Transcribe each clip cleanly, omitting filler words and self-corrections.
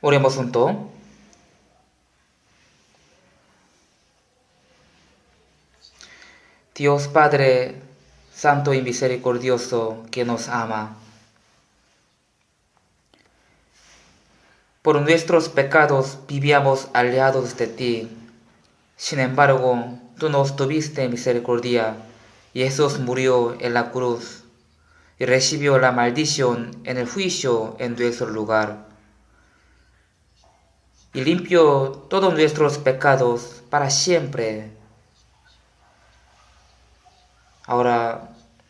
Oremos juntos. Dios Padre, Santo y Misericordioso, que nos ama. Por nuestros pecados vivíamos alejados de ti. Sin embargo, tú nos tuviste misericordia, y Jesús murió en la cruz y recibió la maldición en el juicio en nuestro lugar. Y limpió todos nuestros pecados para siempre. Ahora,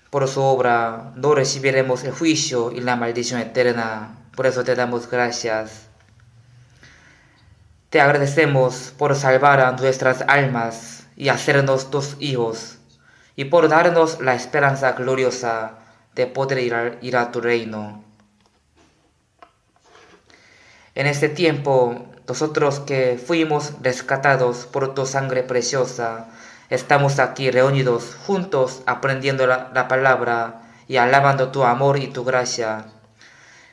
por su obra, no recibiremos el juicio y la maldición eterna. Por eso te damos gracias. Te agradecemos por salvar a nuestras almas y hacernos tus hijos, y por darnos la esperanza gloriosa de poder ir a tu reino. En este tiempo, nosotros que fuimos rescatados por tu sangre preciosa, estamos aquí reunidos juntos aprendiendo la palabra y alabando tu amor y tu gracia.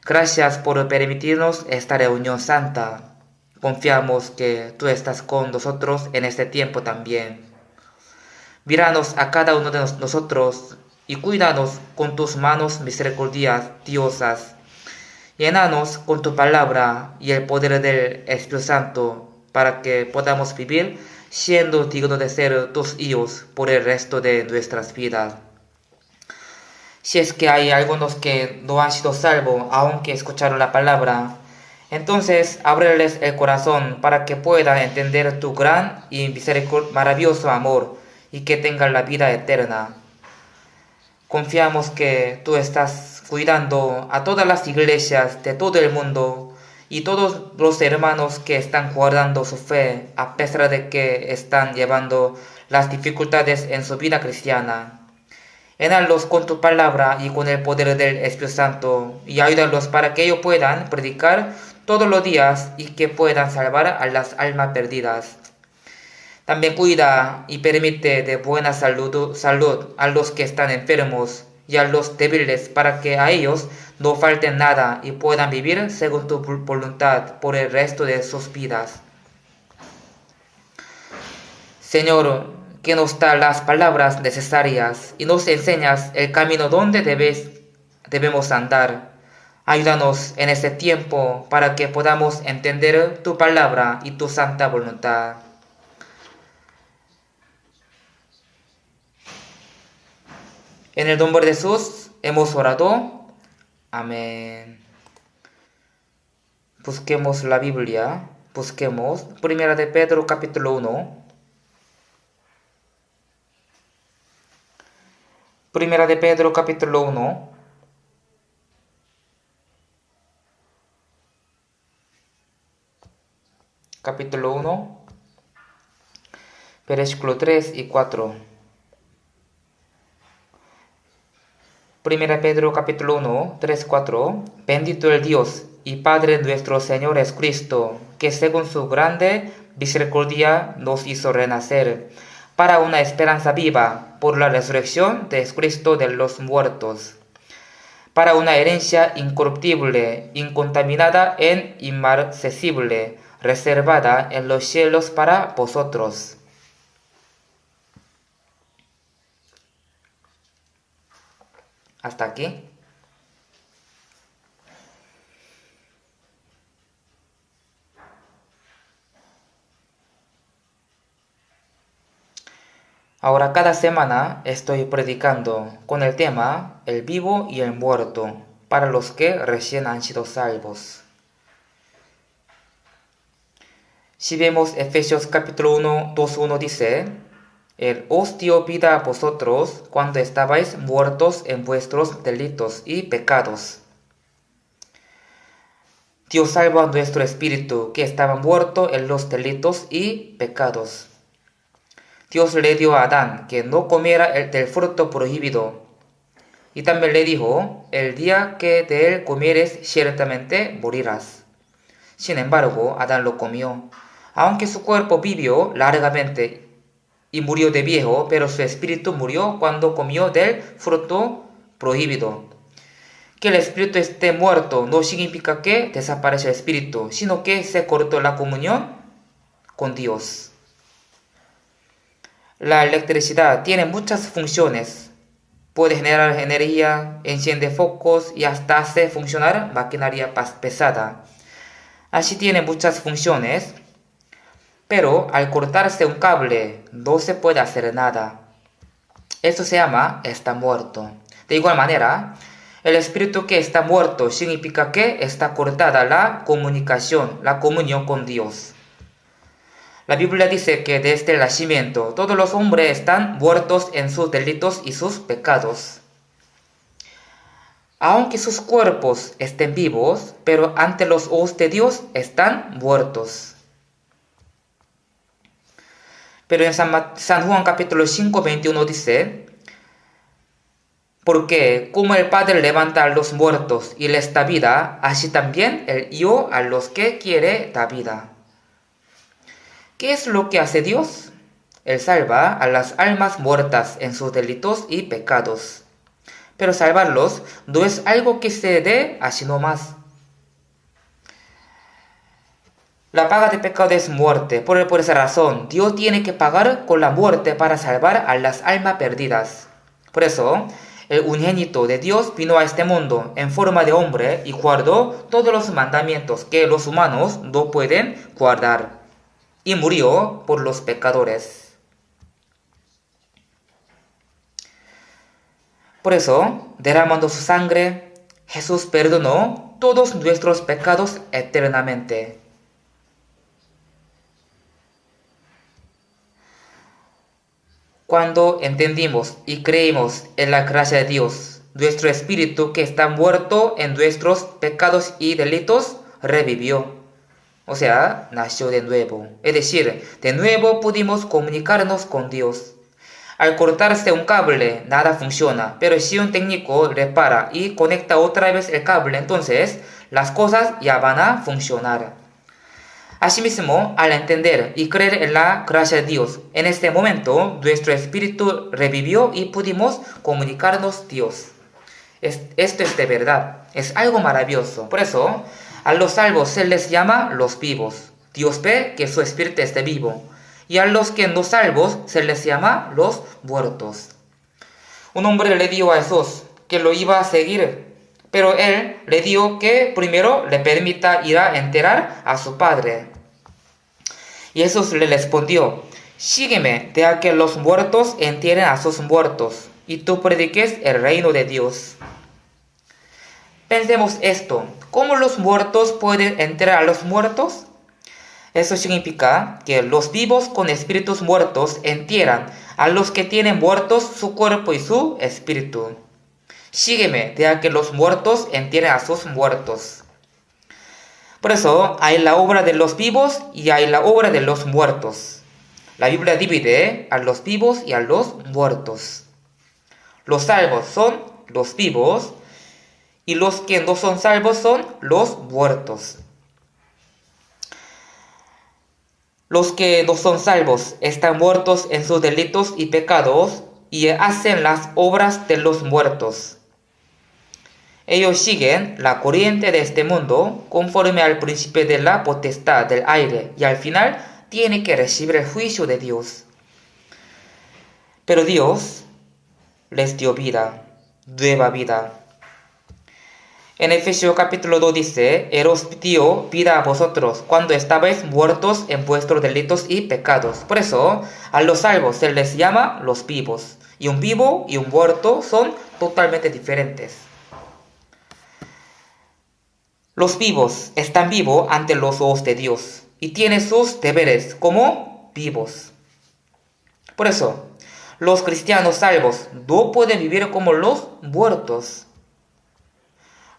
Gracias por permitirnos esta reunión santa. Confiamos que tú estás con nosotros en este tiempo también. Míranos a cada uno de nosotros y cuídanos con tus manos misericordiosas. Llénanos con tu palabra y el poder del Espíritu Santo para que podamos vivir siendo dignos de ser tus hijos por el resto de nuestras vidas. Si es que hay algunos que no han sido salvos aunque escucharon la palabra, entonces ábreles el corazón para que puedan entender tu gran y maravilloso amor y que tengan la vida eterna. Confiamos que tú estás cuidando a todas las iglesias de todo el mundo y todos los hermanos que están guardando su fe a pesar de que están llevando las dificultades en su vida cristiana. Llénalos con tu palabra y con el poder del Espíritu Santo y ayúdalos para que ellos puedan predicar todos los días y que puedan salvar a las almas perdidas. También cuida y permite de buena salud a los que están enfermos y a los débiles para que a ellos no falte nada y puedan vivir según tu voluntad por el resto de sus vidas. Señor, que nos da las palabras necesarias y nos enseñas el camino donde debemos andar. Ayúdanos en este tiempo para que podamos entender tu palabra y tu santa voluntad. En el nombre de Jesús hemos orado. Amén. Busquemos la Biblia. Busquemos Primera de Pedro capítulo 1. Primera de Pedro capítulo 1. Capítulo 1. Versículo 3 y 4. Primera Pedro capítulo 1, 3, 4. Bendito el Dios y Padre nuestro Señor Jesucristo, que según su grande misericordia nos hizo renacer para una esperanza viva por la resurrección de Jesucristo de los muertos, para una herencia incorruptible, incontaminada e inmarcesible, reservada en los cielos para vosotros. Hasta aquí. Ahora cada semana estoy predicando con el tema el vivo y el muerto para los que recién han sido salvos. Si vemos Efesios capítulo 1, 2:1 dice: Él os dio vida a vosotros cuando estabais muertos en vuestros delitos y pecados. Dios salvó a nuestro espíritu que estaba muerto en los delitos y pecados. Dios le dio a Adán que no comiera del fruto prohibido. Y también le dijo: el día que de él comieres, ciertamente morirás. Sin embargo, Adán lo comió, aunque su cuerpo vivió largamente y murió de viejo, pero su espíritu murió cuando comió del fruto prohibido. Que el espíritu esté muerto no significa que desaparece el espíritu, sino que se cortó la comunión con Dios. La electricidad tiene muchas funciones. Puede generar energía, enciende focos y hasta hace funcionar maquinaria pesada. Así tiene muchas funciones, pero al cortarse un cable no se puede hacer nada. Esto se llama está muerto. De igual manera, el espíritu que está muerto significa que está cortada la comunicación, la comunión con Dios. La Biblia dice que desde el nacimiento todos los hombres están muertos en sus delitos y sus pecados. Aunque sus cuerpos estén vivos, pero ante los ojos de Dios están muertos. Pero en San Juan capítulo 5, 21 dice: porque como el Padre levanta a los muertos y les da vida, así también el Hijo a los que quiere da vida. ¿Qué es lo que hace Dios? Él salva a las almas muertas en sus delitos y pecados. Pero salvarlos no es algo que se dé así nomás. La paga de pecado es muerte. Por esa razón, Dios tiene que pagar con la muerte para salvar a las almas perdidas. Por eso, el unigénito de Dios vino a este mundo en forma de hombre y guardó todos los mandamientos que los humanos no pueden guardar. Y murió por los pecadores. Por eso, derramando su sangre, Jesús perdonó todos nuestros pecados eternamente. Cuando entendimos y creímos en la gracia de Dios, nuestro espíritu que está muerto en nuestros pecados y delitos revivió. O sea, nació de nuevo. Es decir, de nuevo pudimos comunicarnos con Dios. Al cortarse un cable, nada funciona, pero si un técnico repara y conecta otra vez el cable, entonces las cosas ya van a funcionar. Asimismo, al entender y creer en la gracia de Dios, en este momento nuestro espíritu revivió y pudimos comunicarnos Dios. Esto es de verdad, es algo maravilloso. Por eso, a los salvos se les llama los vivos. Dios ve que su espíritu esté vivo. Y a los que no salvos se les llama los muertos. Un hombre le dijo a Jesús que lo iba a seguir, pero él le dijo que primero le permita ir a enterrar a su padre. Y Jesús le respondió: sígueme, deja que los muertos entierren a sus muertos, y tú prediques el reino de Dios. Pensemos esto: ¿cómo los muertos pueden enterrar a los muertos? Eso significa que los vivos con espíritus muertos entierran a los que tienen muertos su cuerpo y su espíritu. Sígueme, deja que los muertos entierren a sus muertos. Por eso hay la obra de los vivos y hay la obra de los muertos. La Biblia divide a los vivos y a los muertos. Los salvos son los vivos y los que no son salvos son los muertos. Los que no son salvos están muertos en sus delitos y pecados y hacen las obras de los muertos. Ellos siguen la corriente de este mundo conforme al principio de la potestad del aire y al final tienen que recibir el juicio de Dios. Pero Dios les dio vida, nueva vida. En Efesios capítulo 2 dice: Él os dio vida a vosotros cuando estabais muertos en vuestros delitos y pecados. Por eso, a los salvos se les llama los vivos. Y un vivo y un muerto son totalmente diferentes. Los vivos están vivos ante los ojos de Dios y tienen sus deberes como vivos. Por eso, los cristianos salvos no pueden vivir como los muertos.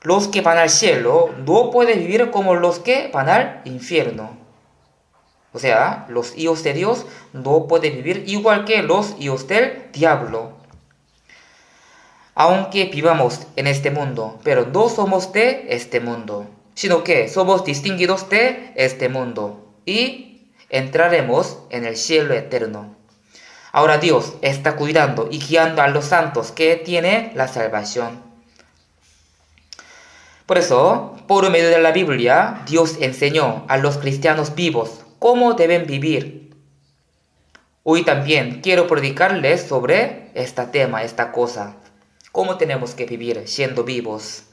Los que van al cielo no pueden vivir como los que van al infierno. O sea, los hijos de Dios no pueden vivir igual que los hijos del diablo. Aunque vivamos en este mundo, pero no somos de este mundo, sino que somos distinguidos de este mundo y entraremos en el cielo eterno. Ahora Dios está cuidando y guiando a los santos que tienen la salvación. Por eso, por medio de la Biblia, Dios enseñó a los cristianos vivos cómo deben vivir. Hoy también quiero predicarles sobre este tema, esta cosa. ¿Cómo tenemos que vivir siendo vivos?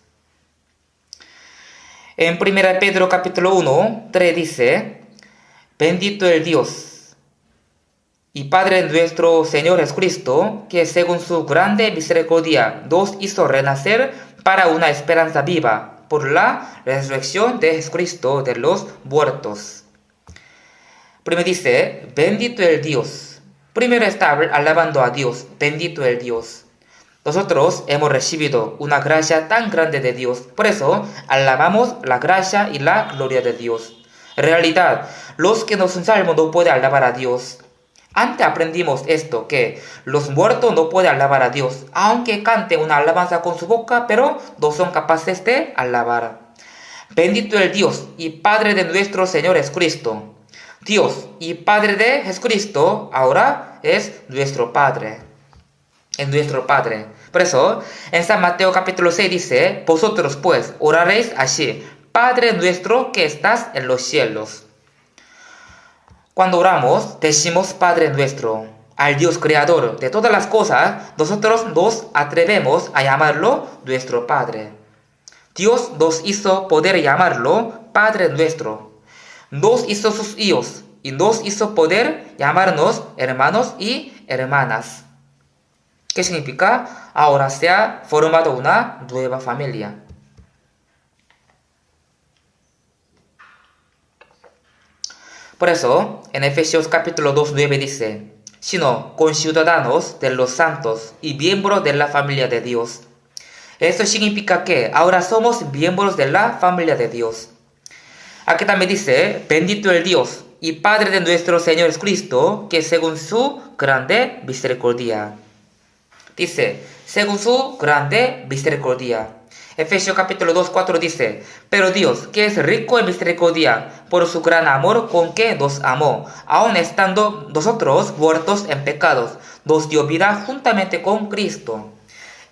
En 1 Pedro capítulo 1, 3 dice: bendito el Dios y Padre de nuestro Señor Jesucristo, que según su grande misericordia nos hizo renacer para una esperanza viva por la resurrección de Jesucristo de los muertos. Primero dice, bendito el Dios. Primero está alabando a Dios, bendito el Dios. Nosotros hemos recibido una gracia tan grande de Dios, por eso alabamos la gracia y la gloria de Dios. En realidad, los que no son salvos no pueden alabar a Dios. Antes aprendimos esto, que los muertos no pueden alabar a Dios, aunque canten una alabanza con su boca, pero no son capaces de alabar. Bendito el Dios y Padre de nuestro Señor Jesucristo. Dios y Padre de Jesucristo ahora es nuestro Padre. Es nuestro Padre. Por eso, en San Mateo capítulo 6 dice, vosotros pues oraréis así, Padre nuestro que estás en los cielos. Cuando oramos, decimos Padre nuestro, al Dios creador de todas las cosas, nosotros nos atrevemos a llamarlo nuestro Padre. Dios nos hizo poder llamarlo Padre nuestro. Nos hizo sus hijos y nos hizo poder llamarnos hermanos y hermanas. ¿Qué significa? Ahora se ha formado una nueva familia. Por eso, en Efesios capítulo 2, 9 dice, sino conciudadanos de los santos y miembros de la familia de Dios. Esto significa que ahora somos miembros de la familia de Dios. Aquí también dice, bendito el Dios y Padre de nuestro Señor Jesucristo, que según su grande misericordia. Dice, según su grande misericordia. Efesios capítulo 2, 4 dice, pero Dios, que es rico en misericordia, por su gran amor con que nos amó, aun estando nosotros muertos en pecados, nos dio vida juntamente con Cristo.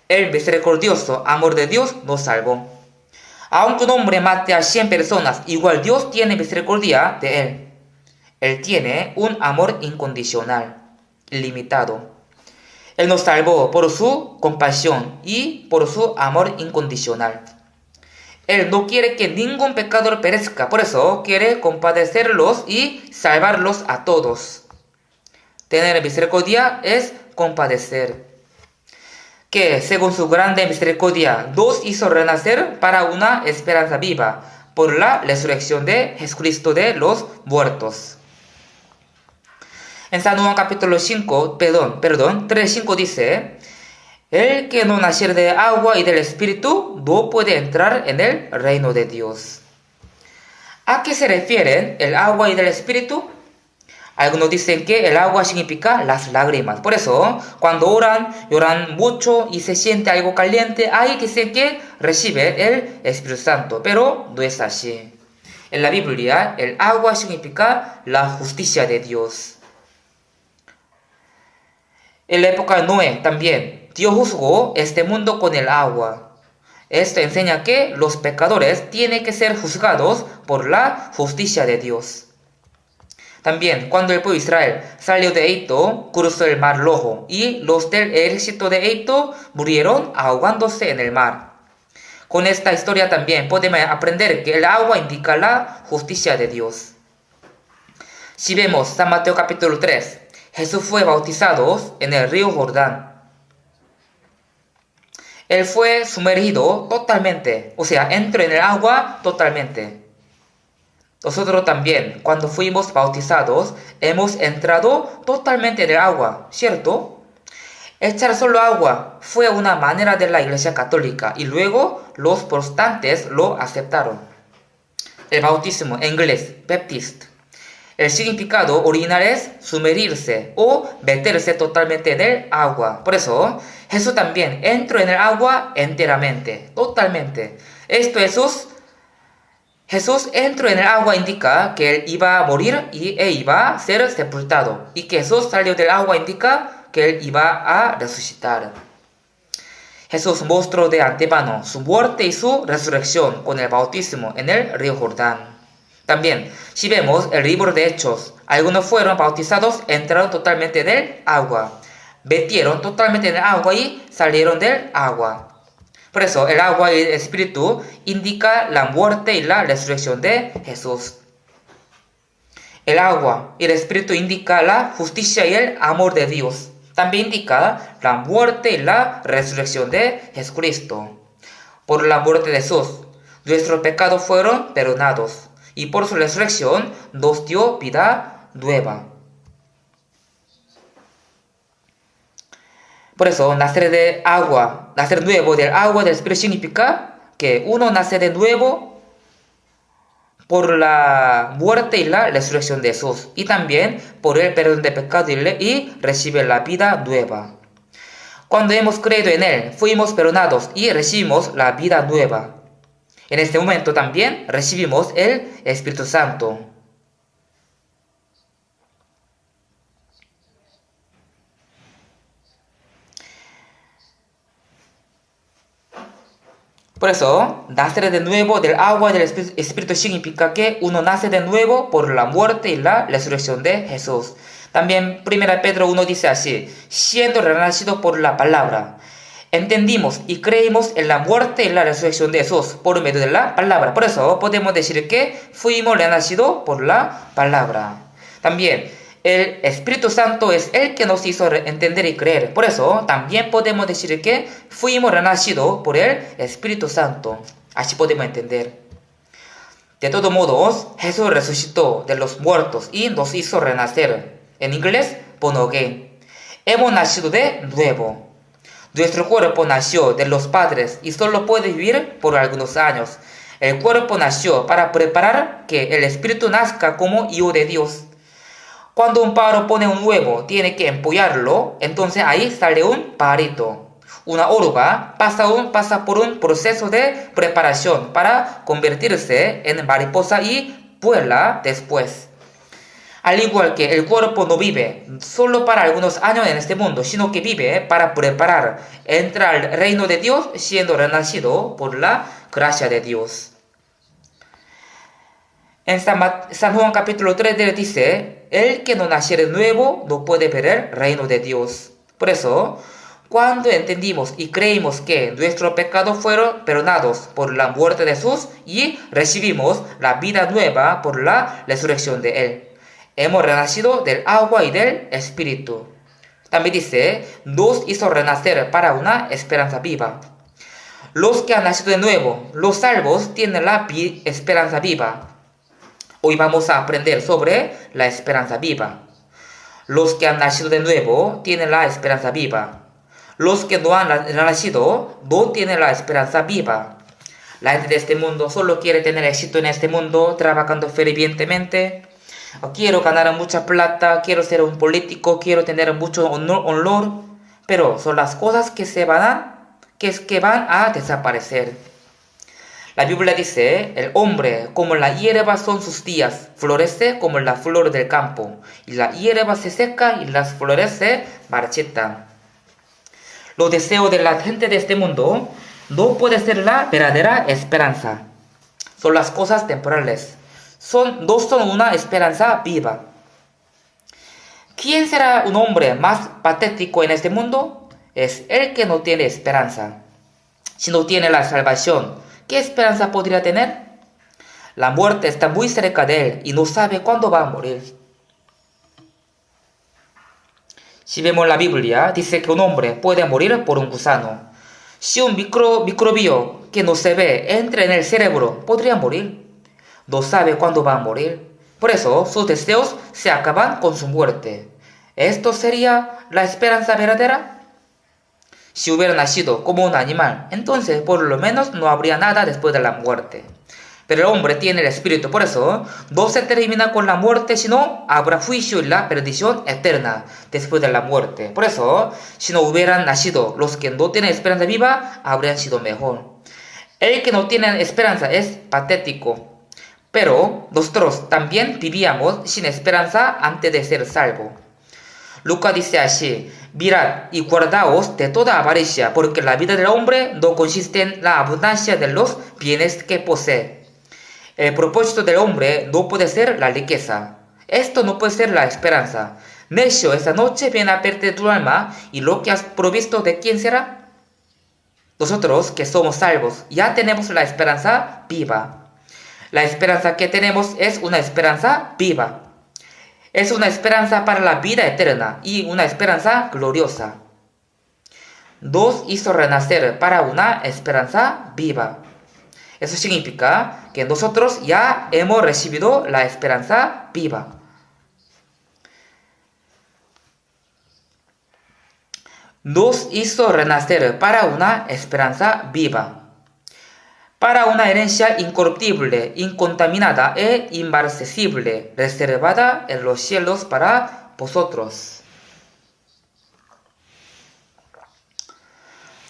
El misericordioso amor de Dios nos salvó. Aunque un hombre mate a 100 personas, igual Dios tiene misericordia de él. Él tiene un amor incondicional, ilimitado. Él nos salvó por su compasión y por su amor incondicional. Él no quiere que ningún pecador perezca, por eso quiere compadecerlos y salvarlos a todos. Tener misericordia es compadecer. Que según su grande misericordia nos hizo renacer para una esperanza viva por la resurrección de Jesucristo de los muertos. En San Juan capítulo 3:5 dice, el que no naciere de agua y del Espíritu no puede entrar en el reino de Dios. ¿A qué se refieren el agua y del Espíritu? Algunos dicen que el agua significa las lágrimas. Por eso, cuando lloran mucho y se siente algo caliente, ahí dicen que recibe el Espíritu Santo. Pero no es así. En la Biblia, el agua significa la justicia de Dios. En la época de Noé también, Dios juzgó este mundo con el agua. Esto enseña que los pecadores tienen que ser juzgados por la justicia de Dios. También, cuando el pueblo de Israel salió de Egipto, cruzó el mar Rojo y los del ejército de Egipto murieron ahogándose en el mar. Con esta historia también podemos aprender que el agua indica la justicia de Dios. Si vemos San Mateo capítulo 3, Jesús fue bautizado en el río Jordán. Él fue sumergido totalmente, o sea, entró en el agua totalmente. Nosotros también, cuando fuimos bautizados, hemos entrado totalmente en el agua, ¿cierto? Echar solo agua fue una manera de la Iglesia Católica y luego los protestantes lo aceptaron. El bautismo en inglés, baptist. El significado original es sumergirse o meterse totalmente en el agua. Por eso, Jesús también entró en el agua enteramente, totalmente. Jesús entró en el agua indica que él iba a morir e iba a ser sepultado. Y que Jesús salió del agua indica que él iba a resucitar. Jesús mostró de antemano su muerte y su resurrección con el bautismo en el río Jordán. También, si vemos el libro de Hechos, algunos fueron bautizados, entraron totalmente en el agua, metieron totalmente en el agua y salieron del agua. Por eso, el agua y el espíritu indica la muerte y la resurrección de Jesús. El agua y el espíritu indica la justicia y el amor de Dios. También indica la muerte y la resurrección de Jesucristo. Por la muerte de Jesús, nuestros pecados fueron perdonados, y por su resurrección nos dio vida nueva. Por eso, nacer de agua, nacer nuevo del agua del Espíritu significa que uno nace de nuevo por la muerte y la resurrección de Jesús, y también por el perdón de pecado y recibe la vida nueva. Cuando hemos creído en Él, fuimos perdonados y recibimos la vida nueva. En este momento también recibimos el Espíritu Santo. Por eso, nacer de nuevo del agua y del Espíritu significa que uno nace de nuevo por la muerte y la resurrección de Jesús. También 1 Pedro 1 dice así: siendo renacido por la palabra. Entendimos y creímos en la muerte y la resurrección de Jesús por medio de la palabra. Por eso podemos decir que fuimos renacidos por la palabra. También el Espíritu Santo es el que nos hizo entender y creer. Por eso también podemos decir que fuimos renacidos por el Espíritu Santo. Así podemos entender. De todos modos, Jesús resucitó de los muertos y nos hizo renacer. En inglés, born again. Hemos nacido de nuevo. Nuestro cuerpo nació de los padres y solo puede vivir por algunos años. El cuerpo nació para preparar que el espíritu nazca como hijo de Dios. Cuando un pájaro pone un huevo, tiene que empollarlo, entonces ahí sale un pajarito. Una oruga pasa por un proceso de preparación para convertirse en mariposa y vuela después. Al igual que el cuerpo no vive solo para algunos años en este mundo, sino que vive para preparar, entrar al reino de Dios siendo renacido por la gracia de Dios. En San Juan capítulo 3 dice: el que no naciere nuevo no puede ver el reino de Dios. Por eso, cuando entendimos y creímos que nuestros pecados fueron perdonados por la muerte de Jesús y recibimos la vida nueva por la resurrección de Él, hemos renacido del agua y del Espíritu. También dice: nos hizo renacer para una esperanza viva. Los que han nacido de nuevo, los salvos, tienen la esperanza viva. Hoy vamos a aprender sobre la esperanza viva. Los que han nacido de nuevo tienen la esperanza viva. Los que no han nacido no tienen la esperanza viva. La gente de este mundo solo quiere tener éxito en este mundo, trabajando fervientemente. Quiero ganar mucha plata, quiero ser un político, quiero tener mucho honor, pero son las cosas que van a desaparecer. La Biblia dice: el hombre como la hierba son sus días, florece como la flor del campo, y la hierba se seca y las flores se marchitan. Los deseos de la gente de este mundo no pueden ser la verdadera esperanza. Son las cosas temporales. No son una esperanza viva. ¿Quién será un hombre más patético en este mundo? Es el que no tiene esperanza. Si no tiene la salvación, ¿qué esperanza podría tener? La muerte está muy cerca de él y no sabe cuándo va a morir. Si vemos la Biblia, dice que un hombre puede morir por un gusano. Si un microbio que no se ve entra en el cerebro, podría morir. No sabe cuándo va a morir. Por eso sus deseos se acaban con su muerte. ¿Esto sería la esperanza verdadera? Si hubiera nacido como un animal, entonces por lo menos no habría nada después de la muerte. Pero el hombre tiene el espíritu, por eso no se termina con la muerte, sino habrá juicio y la perdición eterna después de la muerte. Por eso, si no hubieran nacido los que no tienen esperanza viva, habrían sido mejor. El que no tiene esperanza es patético. Pero nosotros también vivíamos sin esperanza antes de ser salvos. Lucas dice así: Mirad y guardaos de toda avaricia, porque la vida del hombre no consiste en la abundancia de los bienes que posee. El propósito del hombre no puede ser la riqueza. Esto no puede ser la esperanza. Necio, esta noche viene a verte tu alma, y lo que has provisto, ¿de quién será? Nosotros, que somos salvos, ya tenemos la esperanza viva. La esperanza que tenemos es una esperanza viva. Es una esperanza para la vida eterna y una esperanza gloriosa. Nos hizo renacer para una esperanza viva. Eso significa que nosotros ya hemos recibido la esperanza viva. Nos hizo renacer para una esperanza viva, para una herencia incorruptible, incontaminada e inmarcesible, reservada en los cielos para vosotros.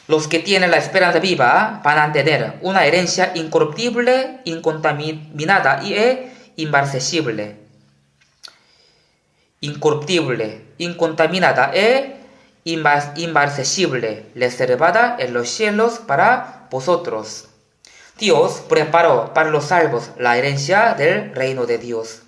Los que tienen la esperanza viva van a tener una herencia incorruptible, incontaminada e inmarcesible. Incorruptible, incontaminada e inmarcesible, reservada en los cielos para vosotros. Dios preparó para los salvos la herencia del reino de Dios.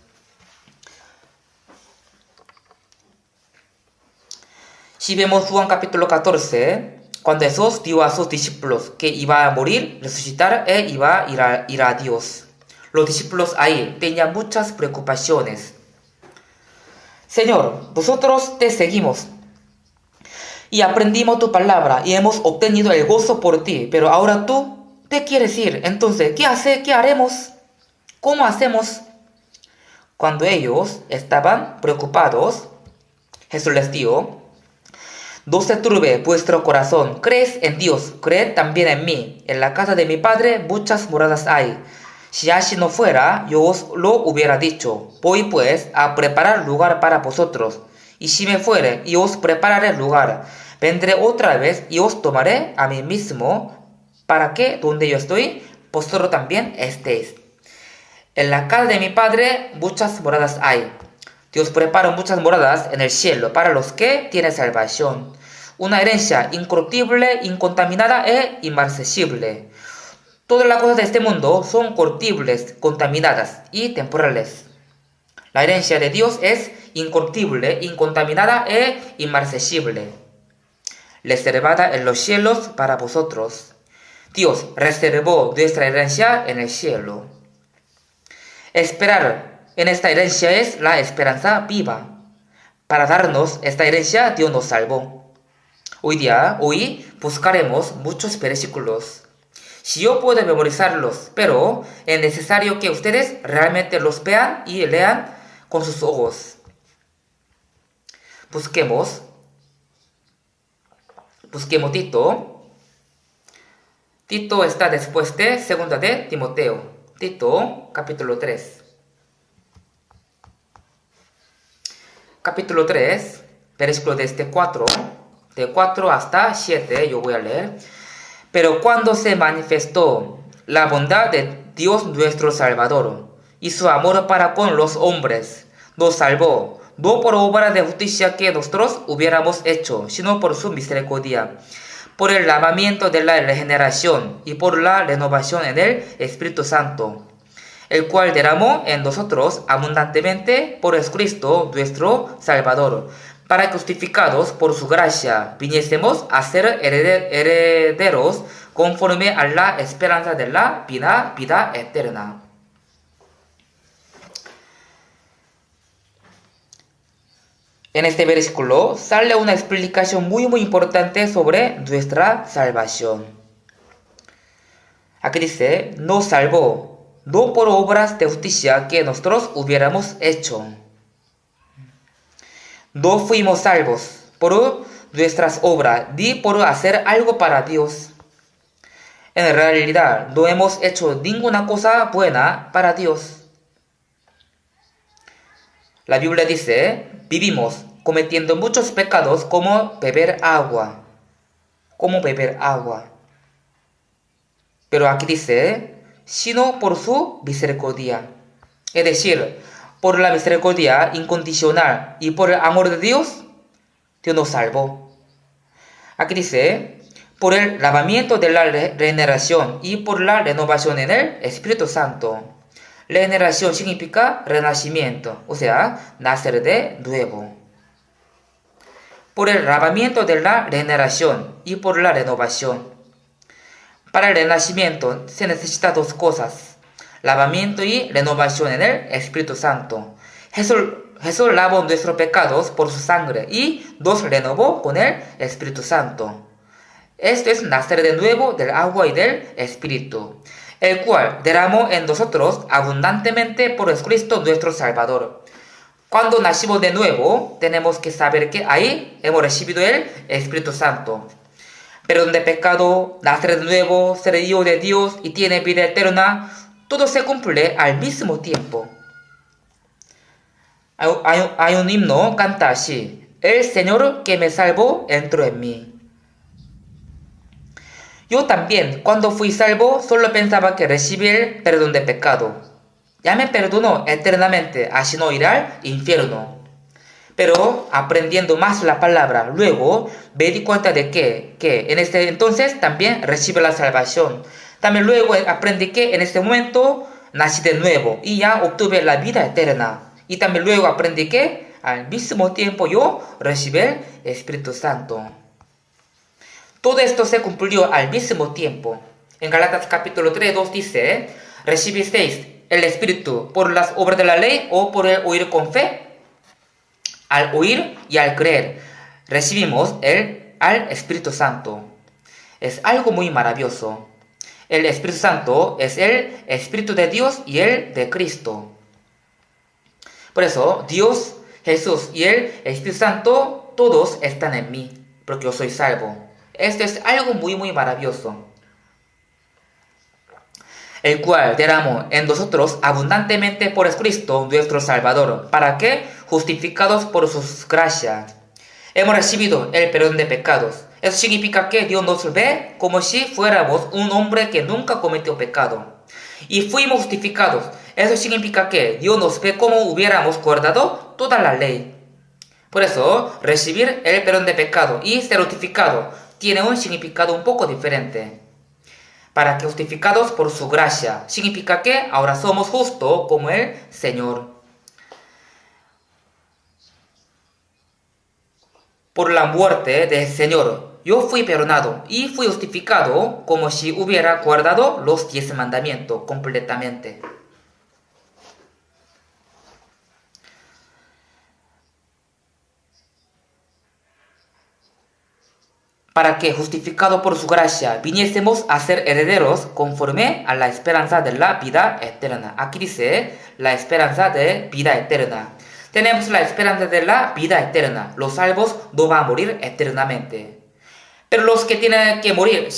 Si vemos Juan capítulo 14, cuando Jesús dio a sus discípulos que iba a morir, resucitar e iba a ir a Dios. Los discípulos ahí tenían muchas preocupaciones. Señor, nosotros te seguimos y aprendimos tu palabra y hemos obtenido el gozo por ti, pero ahora tú te quieres ir. Entonces, ¿qué haremos? ¿Cómo hacemos? Cuando ellos estaban preocupados, Jesús les dijo: no se turbe vuestro corazón, creed en Dios, creed también en mí. En la casa de mi Padre muchas moradas hay. Si así no fuera, yo os lo hubiera dicho. Voy pues a preparar lugar para vosotros. Y si me fuere y os prepararé lugar, vendré otra vez y os tomaré a mí mismo, para que donde yo estoy, vosotros también estéis. En la casa de mi Padre muchas moradas hay. Dios prepara muchas moradas en el cielo para los que tienen salvación. Una herencia incorruptible, incontaminada e inmarcesible. Todas las cosas de este mundo son corruptibles, contaminadas y temporales. La herencia de Dios es incorruptible, incontaminada e inmarcesible, reservada en los cielos para vosotros. Dios reservó nuestra herencia en el cielo. Esperar en esta herencia es la esperanza viva. Para darnos esta herencia, Dios nos salvó. Hoy buscaremos muchos versículos. Si yo puedo memorizarlos, pero es necesario que ustedes realmente los vean y lean con sus ojos. Busquemos Tito. Tito está después de segunda de Timoteo. Tito, capítulo 3. Capítulo 3, versículo desde 4, de 4 hasta 7, yo voy a leer. Pero cuando se manifestó la bondad de Dios nuestro Salvador y su amor para con los hombres, nos salvó, no por obra de justicia que nosotros hubiéramos hecho, sino por su misericordia, por el lavamiento de la regeneración y por la renovación en el Espíritu Santo, el cual derramó en nosotros abundantemente por Jesucristo nuestro Salvador, para que justificados por su gracia viniésemos a ser herederos conforme a la esperanza de la vida eterna. En este versículo sale una explicación muy importante sobre nuestra salvación. Aquí dice: nos salvó, no por obras de justicia que nosotros hubiéramos hecho. No fuimos salvos por nuestras obras, ni por hacer algo para Dios. En realidad, no hemos hecho ninguna cosa buena para Dios. La Biblia dice: vivimos cometiendo muchos pecados como beber agua. Pero aquí dice: sino por su misericordia. Es decir, por la misericordia incondicional y por el amor de Dios, Dios nos salvó. Aquí dice, por el lavamiento de la regeneración y por la renovación en el Espíritu Santo. Regeneración significa renacimiento, o sea, nacer de nuevo. Por el lavamiento de la regeneración y por la renovación. Para el renacimiento se necesita dos cosas, lavamiento y renovación en el Espíritu Santo. Jesús lavó nuestros pecados por su sangre y nos renovó con el Espíritu Santo. Esto es nacer de nuevo del agua y del Espíritu, el cual derramó en nosotros abundantemente por Cristo nuestro Salvador. Cuando nacimos de nuevo, tenemos que saber que ahí hemos recibido el Espíritu Santo. Perdón de pecado, nacer de nuevo, ser hijo de Dios y tiene vida eterna, todo se cumple al mismo tiempo. Hay un himno, canta así, el Señor que me salvó entró en mí. Yo también, cuando fui salvo, solo pensaba que recibí el perdón de pecado. Ya me perdonó eternamente, así no iré al infierno. Pero aprendiendo más la palabra, luego me di cuenta de que en este entonces también recibe la salvación. También luego aprendí que en este momento nací de nuevo y ya obtuve la vida eterna. Y también luego aprendí que al mismo tiempo yo recibí el Espíritu Santo. Todo esto se cumplió al mismo tiempo. En Gálatas capítulo 3:2 dice, ¿recibisteis el Espíritu por las obras de la ley o por el oír con fe? Al oír y al creer, recibimos al Espíritu Santo. Es algo muy maravilloso. El Espíritu Santo es el Espíritu de Dios y el de Cristo. Por eso, Dios, Jesús y el Espíritu Santo, todos están en mí, porque yo soy salvo. Esto es algo muy maravilloso, el cual derramó en nosotros abundantemente por Cristo nuestro Salvador, para que, justificados por sus gracias, hemos recibido el perdón de pecados. Eso significa que Dios nos ve como si fuéramos un hombre que nunca cometió pecado. Y fuimos justificados. Eso significa que Dios nos ve como hubiéramos guardado toda la ley. Por eso, recibir el perdón de pecado y ser justificado tiene un significado un poco diferente. Para que justificados por su gracia, significa que ahora somos justos como el Señor. Por la muerte del Señor, yo fui perdonado y fui justificado como si hubiera guardado los 10 mandamientos completamente. Para que, justificado por su gracia, viniésemos a ser herederos conforme a la esperanza de la vida eterna. Aquí dice la esperanza de vida eterna. Tenemos la esperanza de la vida eterna. Los salvos no van a morir eternamente. Pero los que tienen que morir,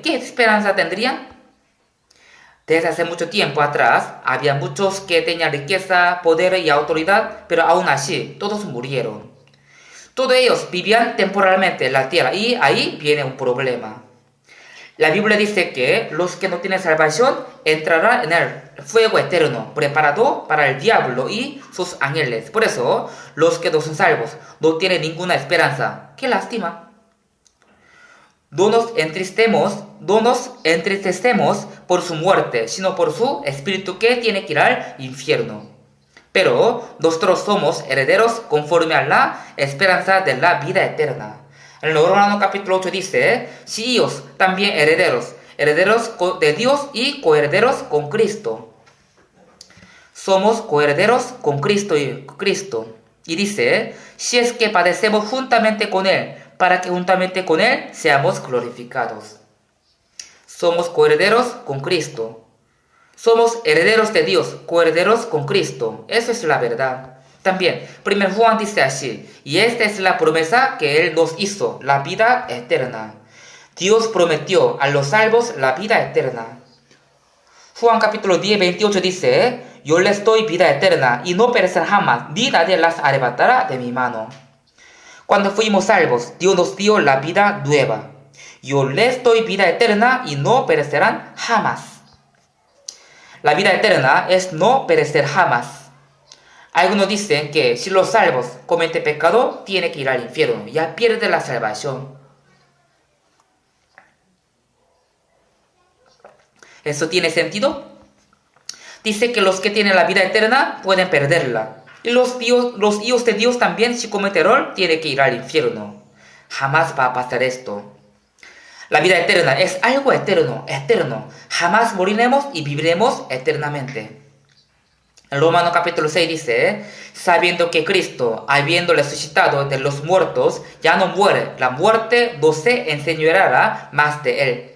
¿qué esperanza tendrían? Desde hace mucho tiempo atrás, había muchos que tenían riqueza, poder y autoridad, pero aún así, todos murieron. Todos ellos vivían temporalmente en la tierra y ahí viene un problema. La Biblia dice que los que no tienen salvación entrarán en el fuego eterno preparado para el diablo y sus ángeles. Por eso, los que no son salvos no tienen ninguna esperanza. ¡Qué lástima! No nos entristecemos por su muerte, sino por su espíritu que tiene que ir al infierno. Pero nosotros somos herederos conforme a la esperanza de la vida eterna. En Romanos capítulo 8 dice, si ellos también herederos de Dios y coherederos con Cristo. Somos coherederos con Cristo. Y dice, si es que padecemos juntamente con Él, para que juntamente con Él seamos glorificados. Somos coherederos con Cristo. Somos herederos de Dios, coherederos con Cristo. Eso es la verdad. También, 1 Juan dice así, y esta es la promesa que Él nos hizo, la vida eterna. Dios prometió a los salvos la vida eterna. Juan capítulo 10, 28 dice, yo les doy vida eterna y no perecerán jamás, ni nadie las arrebatará de mi mano. Cuando fuimos salvos, Dios nos dio la vida nueva. Yo les doy vida eterna y no perecerán jamás. La vida eterna es no perecer jamás. Algunos dicen que si los salvos cometen pecado, tiene que ir al infierno, ya pierde la salvación. ¿Eso tiene sentido? Dice que los que tienen la vida eterna pueden perderla. Y los hijos de Dios también, si cometen error, tienen que ir al infierno. Jamás va a pasar esto. La vida eterna es algo eterno, eterno. Jamás moriremos y viviremos eternamente. En Romanos capítulo 6 dice, sabiendo que Cristo, habiendo resucitado de los muertos, ya no muere, la muerte no se enseñoreará más de él.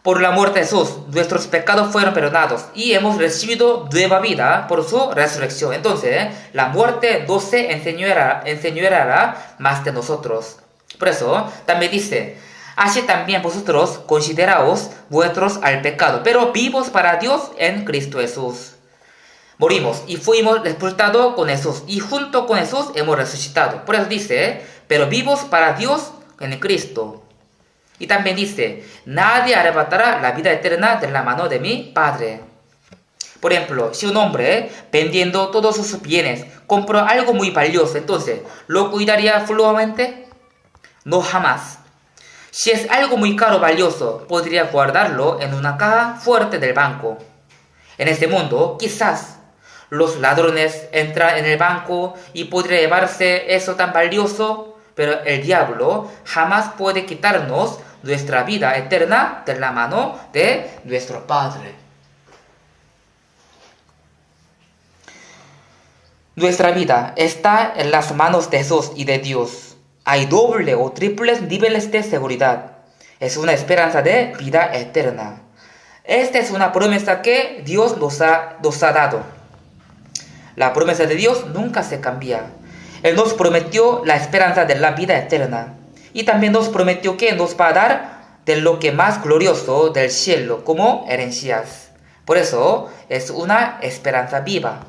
Por la muerte de Jesús, nuestros pecados fueron perdonados y hemos recibido nueva vida por su resurrección. Entonces, la muerte no se enseñoreará más de nosotros. Por eso, también dice, así también vosotros consideraos vuestros al pecado, pero vivos para Dios en Cristo Jesús. Morimos y fuimos sepultados con Jesús y junto con Jesús hemos resucitado. Por eso dice, pero vivos para Dios en Cristo. Y también dice, nadie arrebatará la vida eterna de la mano de mi Padre. Por ejemplo, si un hombre, vendiendo todos sus bienes, compró algo muy valioso, entonces, ¿lo cuidaría fluidamente? No, jamás. Si es algo muy caro o valioso, podría guardarlo en una caja fuerte del banco. En este mundo, quizás, los ladrones entran en el banco y podrían llevarse eso tan valioso, pero el diablo jamás puede quitarnos nuestra vida eterna de la mano de nuestro Padre. Nuestra vida está en las manos de Jesús y de Dios. Hay doble o triples niveles de seguridad. Es una esperanza de vida eterna. Esta es una promesa que Dios nos ha dado. La promesa de Dios nunca se cambia. Él nos prometió la esperanza de la vida eterna. Y también nos prometió que nos va a dar de lo que más glorioso del cielo como herencias. Por eso es una esperanza viva.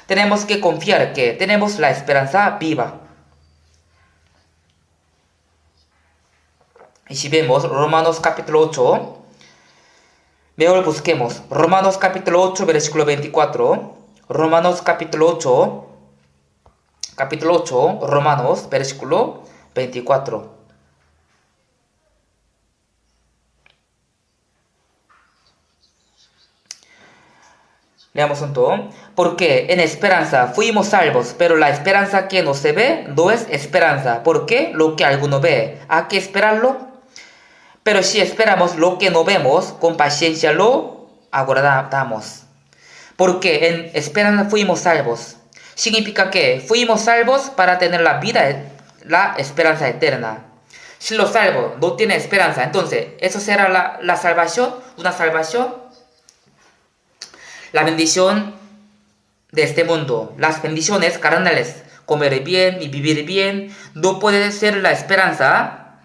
Tenemos que confiar que tenemos la esperanza viva. Y si vemos Romanos capítulo 8, mejor busquemos Romanos capítulo 8 versículo 24. Romanos capítulo 8, Romanos versículo 24. Leamos junto. Porque en esperanza fuimos salvos, pero la esperanza que no se ve no es esperanza. Porque lo que alguno ve, ¿hay que esperarlo? Pero si esperamos lo que no vemos, con paciencia lo aguardamos. Porque en esperanza fuimos salvos. Significa que fuimos salvos para tener la vida, la esperanza eterna. Si los salvos no tienen esperanza, entonces, ¿eso será la salvación? ¿Una salvación? La bendición de este mundo, las bendiciones carnales, comer bien y vivir bien, no puede ser la esperanza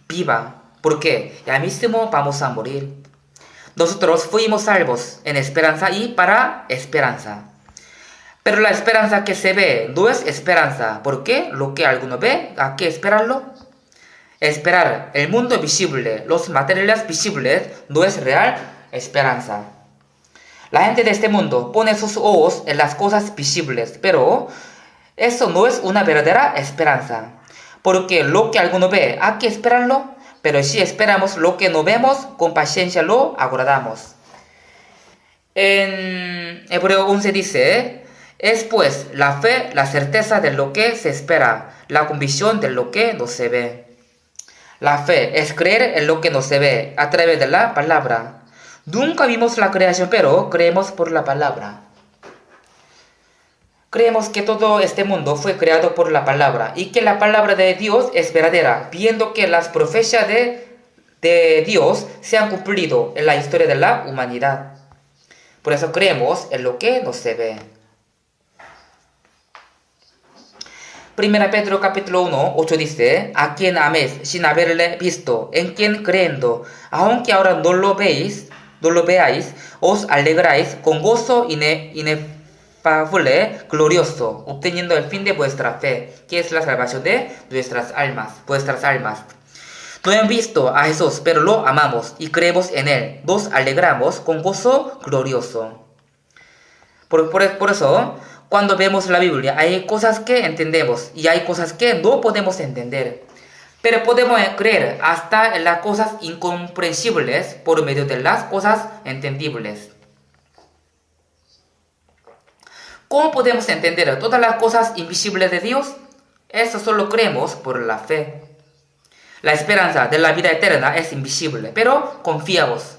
viva. ¿Por qué? Ya mismo vamos a morir. Nosotros fuimos salvos en esperanza y para esperanza. Pero la esperanza que se ve no es esperanza. ¿Por qué? Lo que alguno ve, ¿hay que esperarlo? Esperar el mundo visible, los materiales visibles, no es real esperanza. La gente de este mundo pone sus ojos en las cosas visibles, pero eso no es una verdadera esperanza. Porque lo que alguno ve, hay que esperarlo. Pero si esperamos lo que no vemos, con paciencia lo aguardamos. En Hebreo 11 dice, es pues la fe, la certeza de lo que se espera, la convicción de lo que no se ve. La fe es creer en lo que no se ve a través de la palabra. Nunca vimos la creación, pero creemos por la palabra. Creemos que todo este mundo fue creado por la palabra y que la palabra de Dios es verdadera, viendo que las profecías de Dios se han cumplido en la historia de la humanidad. Por eso creemos en lo que no se ve. 1 Pedro capítulo 1, 8 dice, a quien améis sin haberle visto, en quien creyendo, aunque ahora no lo veáis, os alegráis con gozo inefable, glorioso, obteniendo el fin de vuestra fe, que es la salvación de vuestras almas. No hemos visto a Jesús, pero lo amamos y creemos en Él. Nos alegramos con gozo glorioso. Por eso, cuando vemos la Biblia, hay cosas que entendemos y hay cosas que no podemos entender. Pero podemos creer hasta en las cosas incomprensibles por medio de las cosas entendibles. ¿Cómo podemos entender todas las cosas invisibles de Dios? Eso solo creemos por la fe. La esperanza de la vida eterna es invisible, pero confiamos.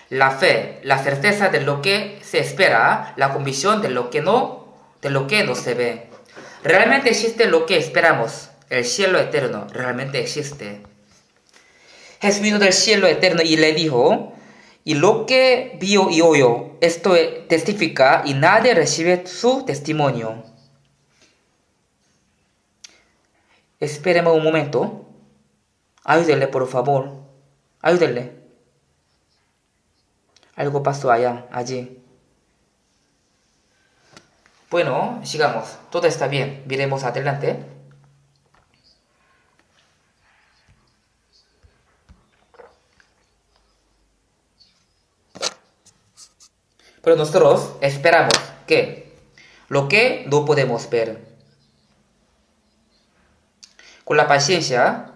La fe, la certeza de lo que se espera, la convicción de lo que no se ve. Realmente existe lo que esperamos. El cielo eterno realmente existe. Jesús vino del cielo eterno y le dijo, y lo que vio y oyó, esto testifica y nadie recibe su testimonio. Esperemos un momento. Ayúdenle, por favor. Ayúdenle. Algo pasó allí. Bueno, sigamos. Todo está bien. Miremos adelante. Pero nosotros esperamos que lo que no podemos ver, con la paciencia,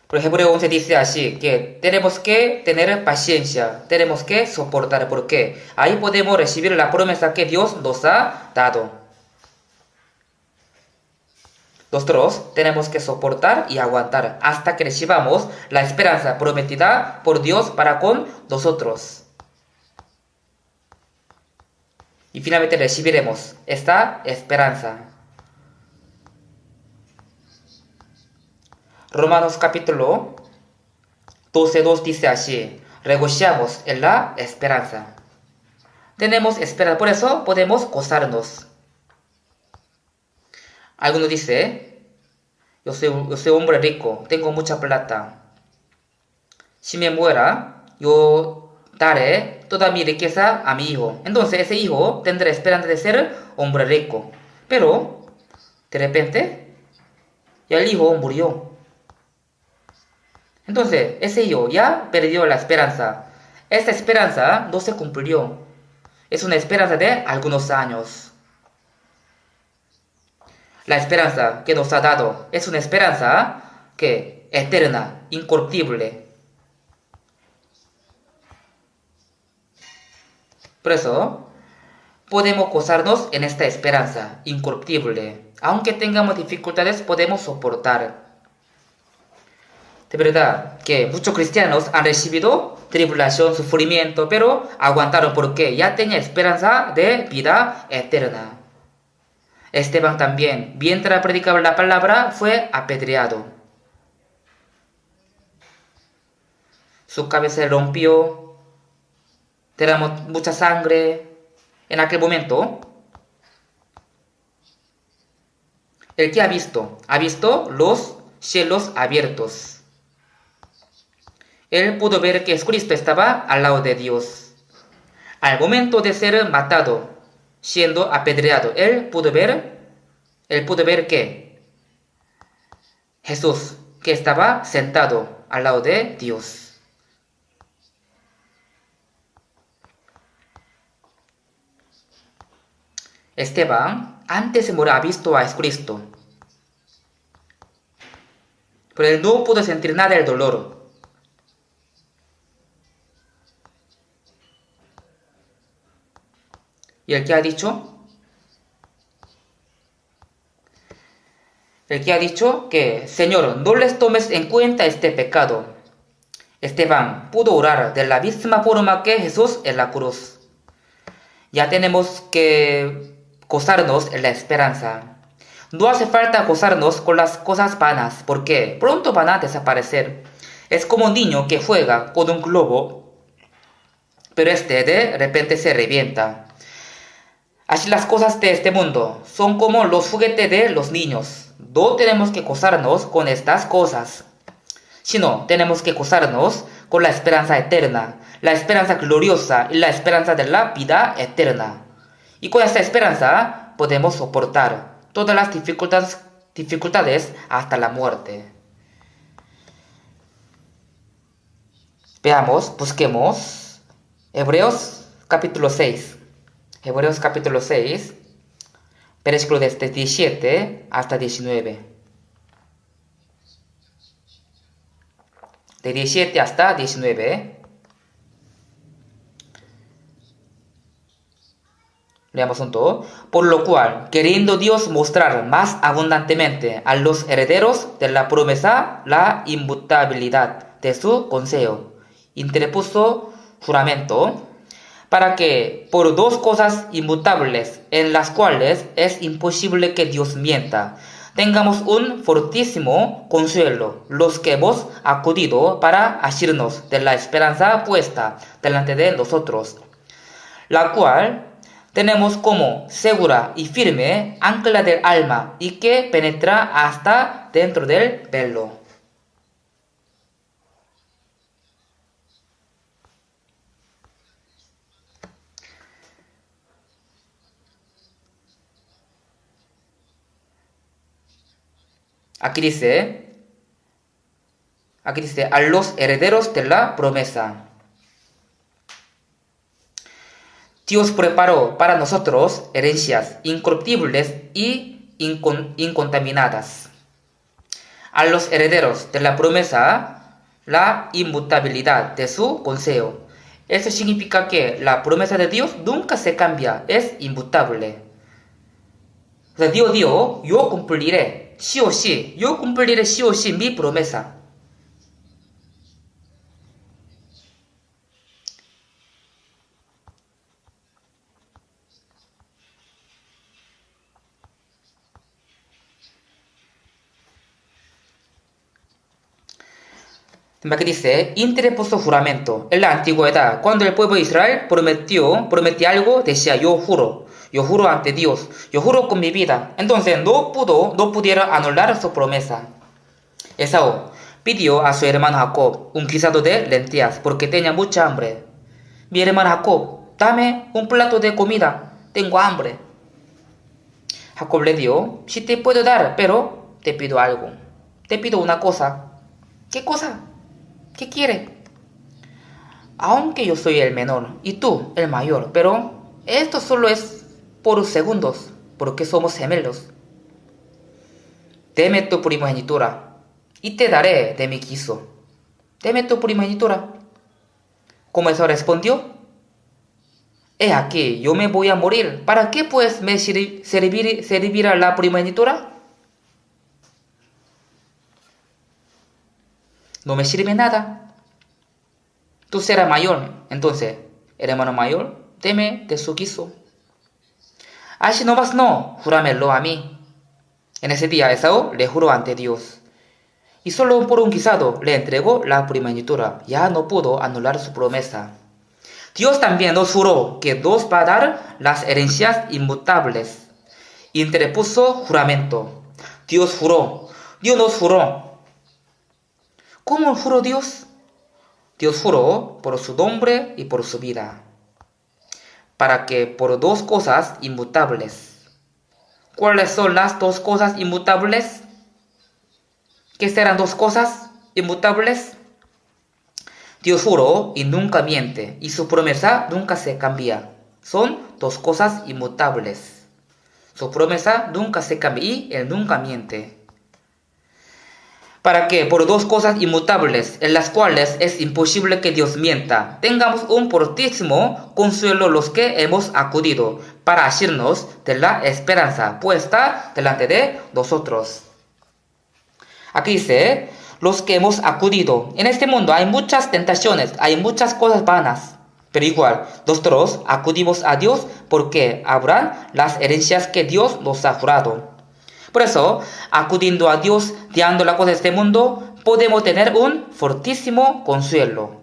por ejemplo, 11 dice así, que tenemos que tener paciencia, tenemos que soportar, porque ahí podemos recibir la promesa que Dios nos ha dado. Nosotros tenemos que soportar y aguantar hasta que recibamos la esperanza prometida por Dios para con nosotros. Y finalmente recibiremos esta esperanza. Romanos capítulo 12:2 dice así, regocijamos en la esperanza. Tenemos esperanza, por eso podemos gozarnos. Alguno dice, yo soy hombre rico, tengo mucha plata. Si me muera, yo daré toda mi riqueza a mi hijo. Entonces ese hijo tendrá esperanza de ser hombre rico. Pero, de repente, ya el hijo murió. Entonces, ese hijo ya perdió la esperanza. Esta esperanza no se cumplió. Es una esperanza de algunos años. La esperanza que nos ha dado es una esperanza que eterna, incorruptible. Por eso, podemos gozarnos en esta esperanza incorruptible. Aunque tengamos dificultades, podemos soportar. De verdad que muchos cristianos han recibido tribulación, sufrimiento, pero aguantaron porque ya tenían esperanza de vida eterna. Esteban también, mientras predicaba la palabra, fue apedreado. Su cabeza se rompió, derramó mucha sangre. En aquel momento, el que ha visto los cielos abiertos. Él pudo ver que Jesucristo estaba al lado de Dios. Al momento de ser matado, siendo apedreado, él pudo ver que Jesús, que estaba sentado al lado de Dios. Esteban, antes de morir, ha visto a Jesucristo, pero él no pudo sentir nada del dolor. ¿Y el que ha dicho? El que ha dicho que, Señor, no les tomes en cuenta este pecado. Esteban pudo orar de la misma forma que Jesús en la cruz. Ya tenemos que gozarnos en la esperanza. No hace falta gozarnos con las cosas vanas, porque pronto van a desaparecer. Es como un niño que juega con un globo, pero de repente se revienta. Así las cosas de este mundo son como los juguetes de los niños. No tenemos que gozarnos con estas cosas, sino tenemos que gozarnos con la esperanza eterna, la esperanza gloriosa y la esperanza de la vida eterna. Y con esta esperanza podemos soportar todas las dificultades hasta la muerte. Veamos, busquemos Hebreos capítulo 6. Hebreos capítulo 6, versículo desde 17 hasta 19. De 17 hasta 19. Leamos juntos. Por lo cual, queriendo Dios mostrar más abundantemente a los herederos de la promesa la inmutabilidad de su consejo, interpuso juramento, para que por dos cosas inmutables en las cuales es imposible que Dios mienta, tengamos un fortísimo consuelo los que hemos acudido para asirnos de la esperanza puesta delante de nosotros, la cual tenemos como segura y firme ancla del alma y que penetra hasta dentro del velo. Aquí dice, a los herederos de la promesa. Dios preparó para nosotros herencias incorruptibles y incontaminadas. A los herederos de la promesa, la inmutabilidad de su consejo. Eso significa que la promesa de Dios nunca se cambia, es inmutable. O sea, Dios dijo, yo cumpliré, sí o sí, yo cumpliré sí o sí mi promesa. Aquí dice, interpuso juramento. En la antigüedad, cuando el pueblo de Israel prometía algo, decía, yo juro ante Dios, yo juro con mi vida. Entonces no pudieron anular su promesa. Esaú pidió a su hermano Jacob un guisado de lentejas porque tenía mucha hambre. Mi hermano Jacob, dame un plato de comida, tengo hambre. Jacob le dio, sí te puedo dar, pero te pido algo. Te pido una cosa. ¿Qué cosa? ¿Qué quiere? Aunque yo soy el menor y tú el mayor, pero esto solo es por segundos, porque somos gemelos. Deme tu primogenitura y te daré de mi guiso. Deme tu primogenitura. ¿Cómo eso respondió? He aquí, yo me voy a morir. ¿Para qué pues me servirá la primogenitura? No me sirve nada. Tú serás mayor, entonces, hermano mayor, deme de su guiso. Así nomás no, júramelo a mí. En ese día Esaú le juró ante Dios. Y solo por un guisado le entregó la primogenitura. Ya no pudo anular su promesa. Dios también nos juró que nos va a dar las herencias inmutables. Interpuso juramento. Dios juró. Dios nos juró. ¿Cómo juró Dios? Dios juró por su nombre y por su vida, para que por dos cosas inmutables. ¿Cuáles son las dos cosas inmutables? ¿Qué serán dos cosas inmutables? Dios juró y nunca miente, y su promesa nunca se cambia. Son dos cosas inmutables. Su promesa nunca se cambia y él nunca miente. Para que por dos cosas inmutables, en las cuales es imposible que Dios mienta, tengamos un fortísimo consuelo los que hemos acudido para asirnos de la esperanza puesta delante de nosotros. Aquí dice, los que hemos acudido. En este mundo hay muchas tentaciones, hay muchas cosas vanas, pero igual, nosotros acudimos a Dios porque habrán las herencias que Dios nos ha jurado. Por eso, acudiendo a Dios, dejando las cosas de este mundo, podemos tener un fortísimo consuelo.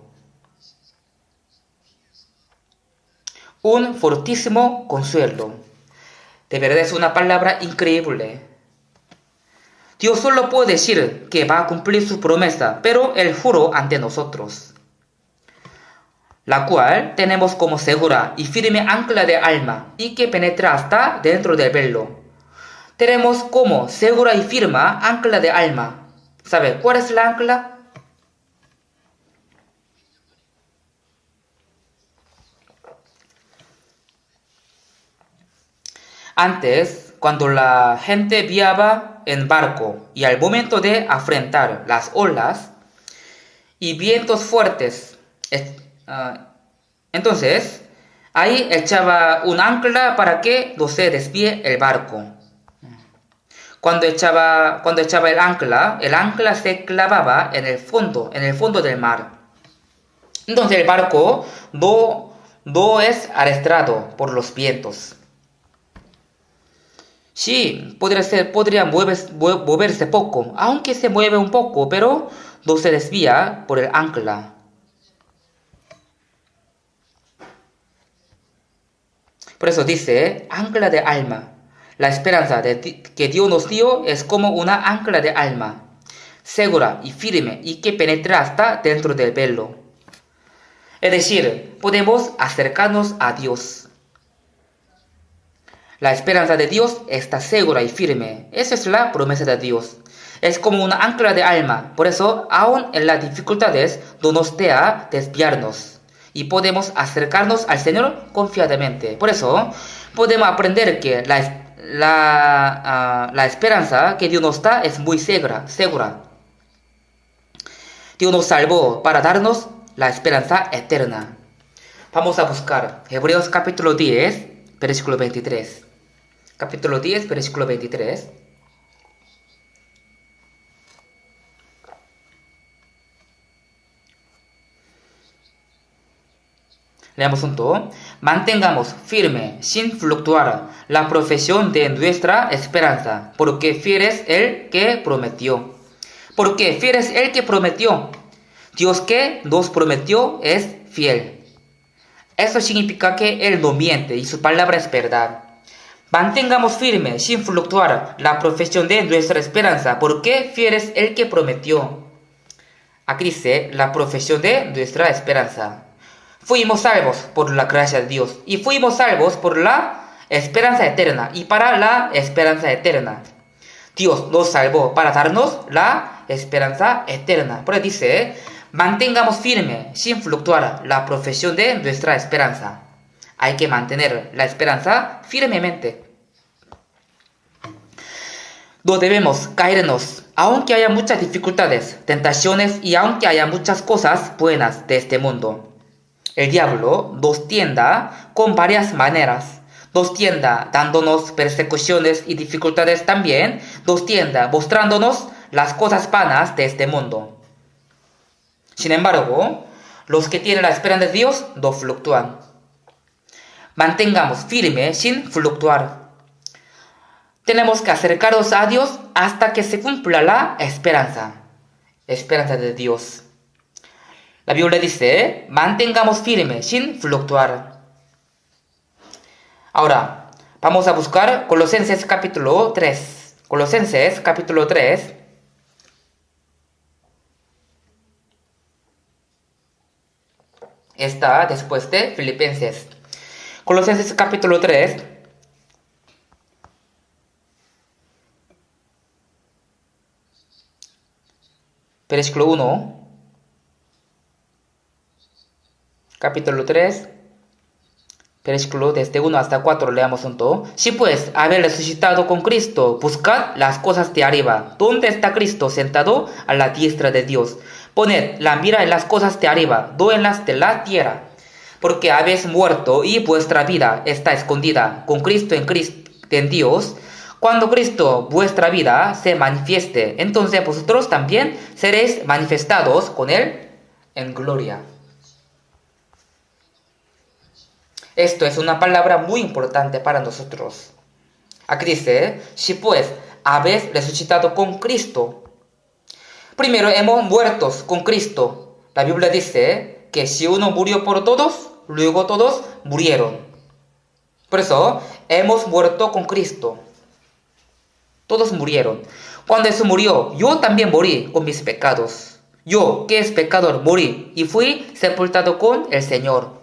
Un fortísimo consuelo. De verdad es una palabra increíble. Dios solo puede decir que va a cumplir su promesa, pero Él juró ante nosotros, la cual tenemos como segura y firme ancla de alma y que penetra hasta dentro del velo. Tenemos como segura y firme ancla de alma. ¿Sabe cuál es la ancla? Antes, cuando la gente viajaba en barco y al momento de afrontar las olas y vientos fuertes, entonces ahí echaba un ancla para que no se desvíe el barco. Cuando echaba el ancla se clavaba en el fondo del mar. Entonces el barco no es arrastrado por los vientos. Sí, podría moverse poco, aunque se mueve un poco, pero no se desvía por el ancla. Por eso dice, ancla de alma. La esperanza que Dios nos dio es como una ancla de alma, segura y firme y que penetra hasta dentro del velo. Es decir, podemos acercarnos a Dios. La esperanza de Dios está segura y firme. Esa es la promesa de Dios. Es como una ancla de alma. Por eso, aun en las dificultades, no nos deja desviarnos. Y podemos acercarnos al Señor confiadamente. Por eso, podemos aprender que la esperanza que Dios nos da es muy segura. Dios nos salvó para darnos la esperanza eterna. Vamos a buscar Hebreos capítulo 10, versículo 23. Capítulo 10, versículo 23. Leamos junto. Mantengamos firme, sin fluctuar, la profesión de nuestra esperanza, porque fiel es el que prometió. Porque fiel es el que prometió. Dios que nos prometió es fiel. Eso significa que Él no miente y su palabra es verdad. Mantengamos firme, sin fluctuar, la profesión de nuestra esperanza, porque fiel es el que prometió. Aquí dice la profesión de nuestra esperanza. Fuimos salvos por la gracia de Dios y fuimos salvos por la esperanza eterna y para la esperanza eterna. Dios nos salvó para darnos la esperanza eterna. Por eso dice, mantengamos firme, sin fluctuar, la profesión de nuestra esperanza. Hay que mantener la esperanza firmemente. No debemos caernos, aunque haya muchas dificultades, tentaciones y aunque haya muchas cosas buenas de este mundo. El diablo nos tienta con varias maneras. Nos tienta dándonos persecuciones y dificultades también. Nos tienta mostrándonos las cosas vanas de este mundo. Sin embargo, los que tienen la esperanza de Dios no fluctúan. Mantengamos firme sin fluctuar. Tenemos que acercarnos a Dios hasta que se cumpla la esperanza. Esperanza de Dios. La Biblia dice, mantengamos firme, sin fluctuar. Ahora, vamos a buscar Colosenses capítulo 3. Colosenses capítulo 3. Está después de Filipenses. Colosenses capítulo 3. Versículo 1. Capítulo 3, versículo desde 1 hasta 4, leamos junto. Si pues habéis resucitado con Cristo, buscad las cosas de arriba, donde está Cristo sentado a la diestra de Dios. Poned la mira en las cosas de arriba, no en las de la tierra, porque habéis muerto y vuestra vida está escondida con Cristo en Dios. Cuando Cristo, vuestra vida, se manifieste, entonces vosotros también seréis manifestados con Él en gloria. Esto es una palabra muy importante para nosotros. Aquí dice, si pues habéis resucitado con Cristo. Primero hemos muerto con Cristo. La Biblia dice que si uno murió por todos, luego todos murieron. Por eso hemos muerto con Cristo. Todos murieron. Cuando Jesús murió, yo también morí con mis pecados. Yo, que es pecador, morí y fui sepultado con el Señor.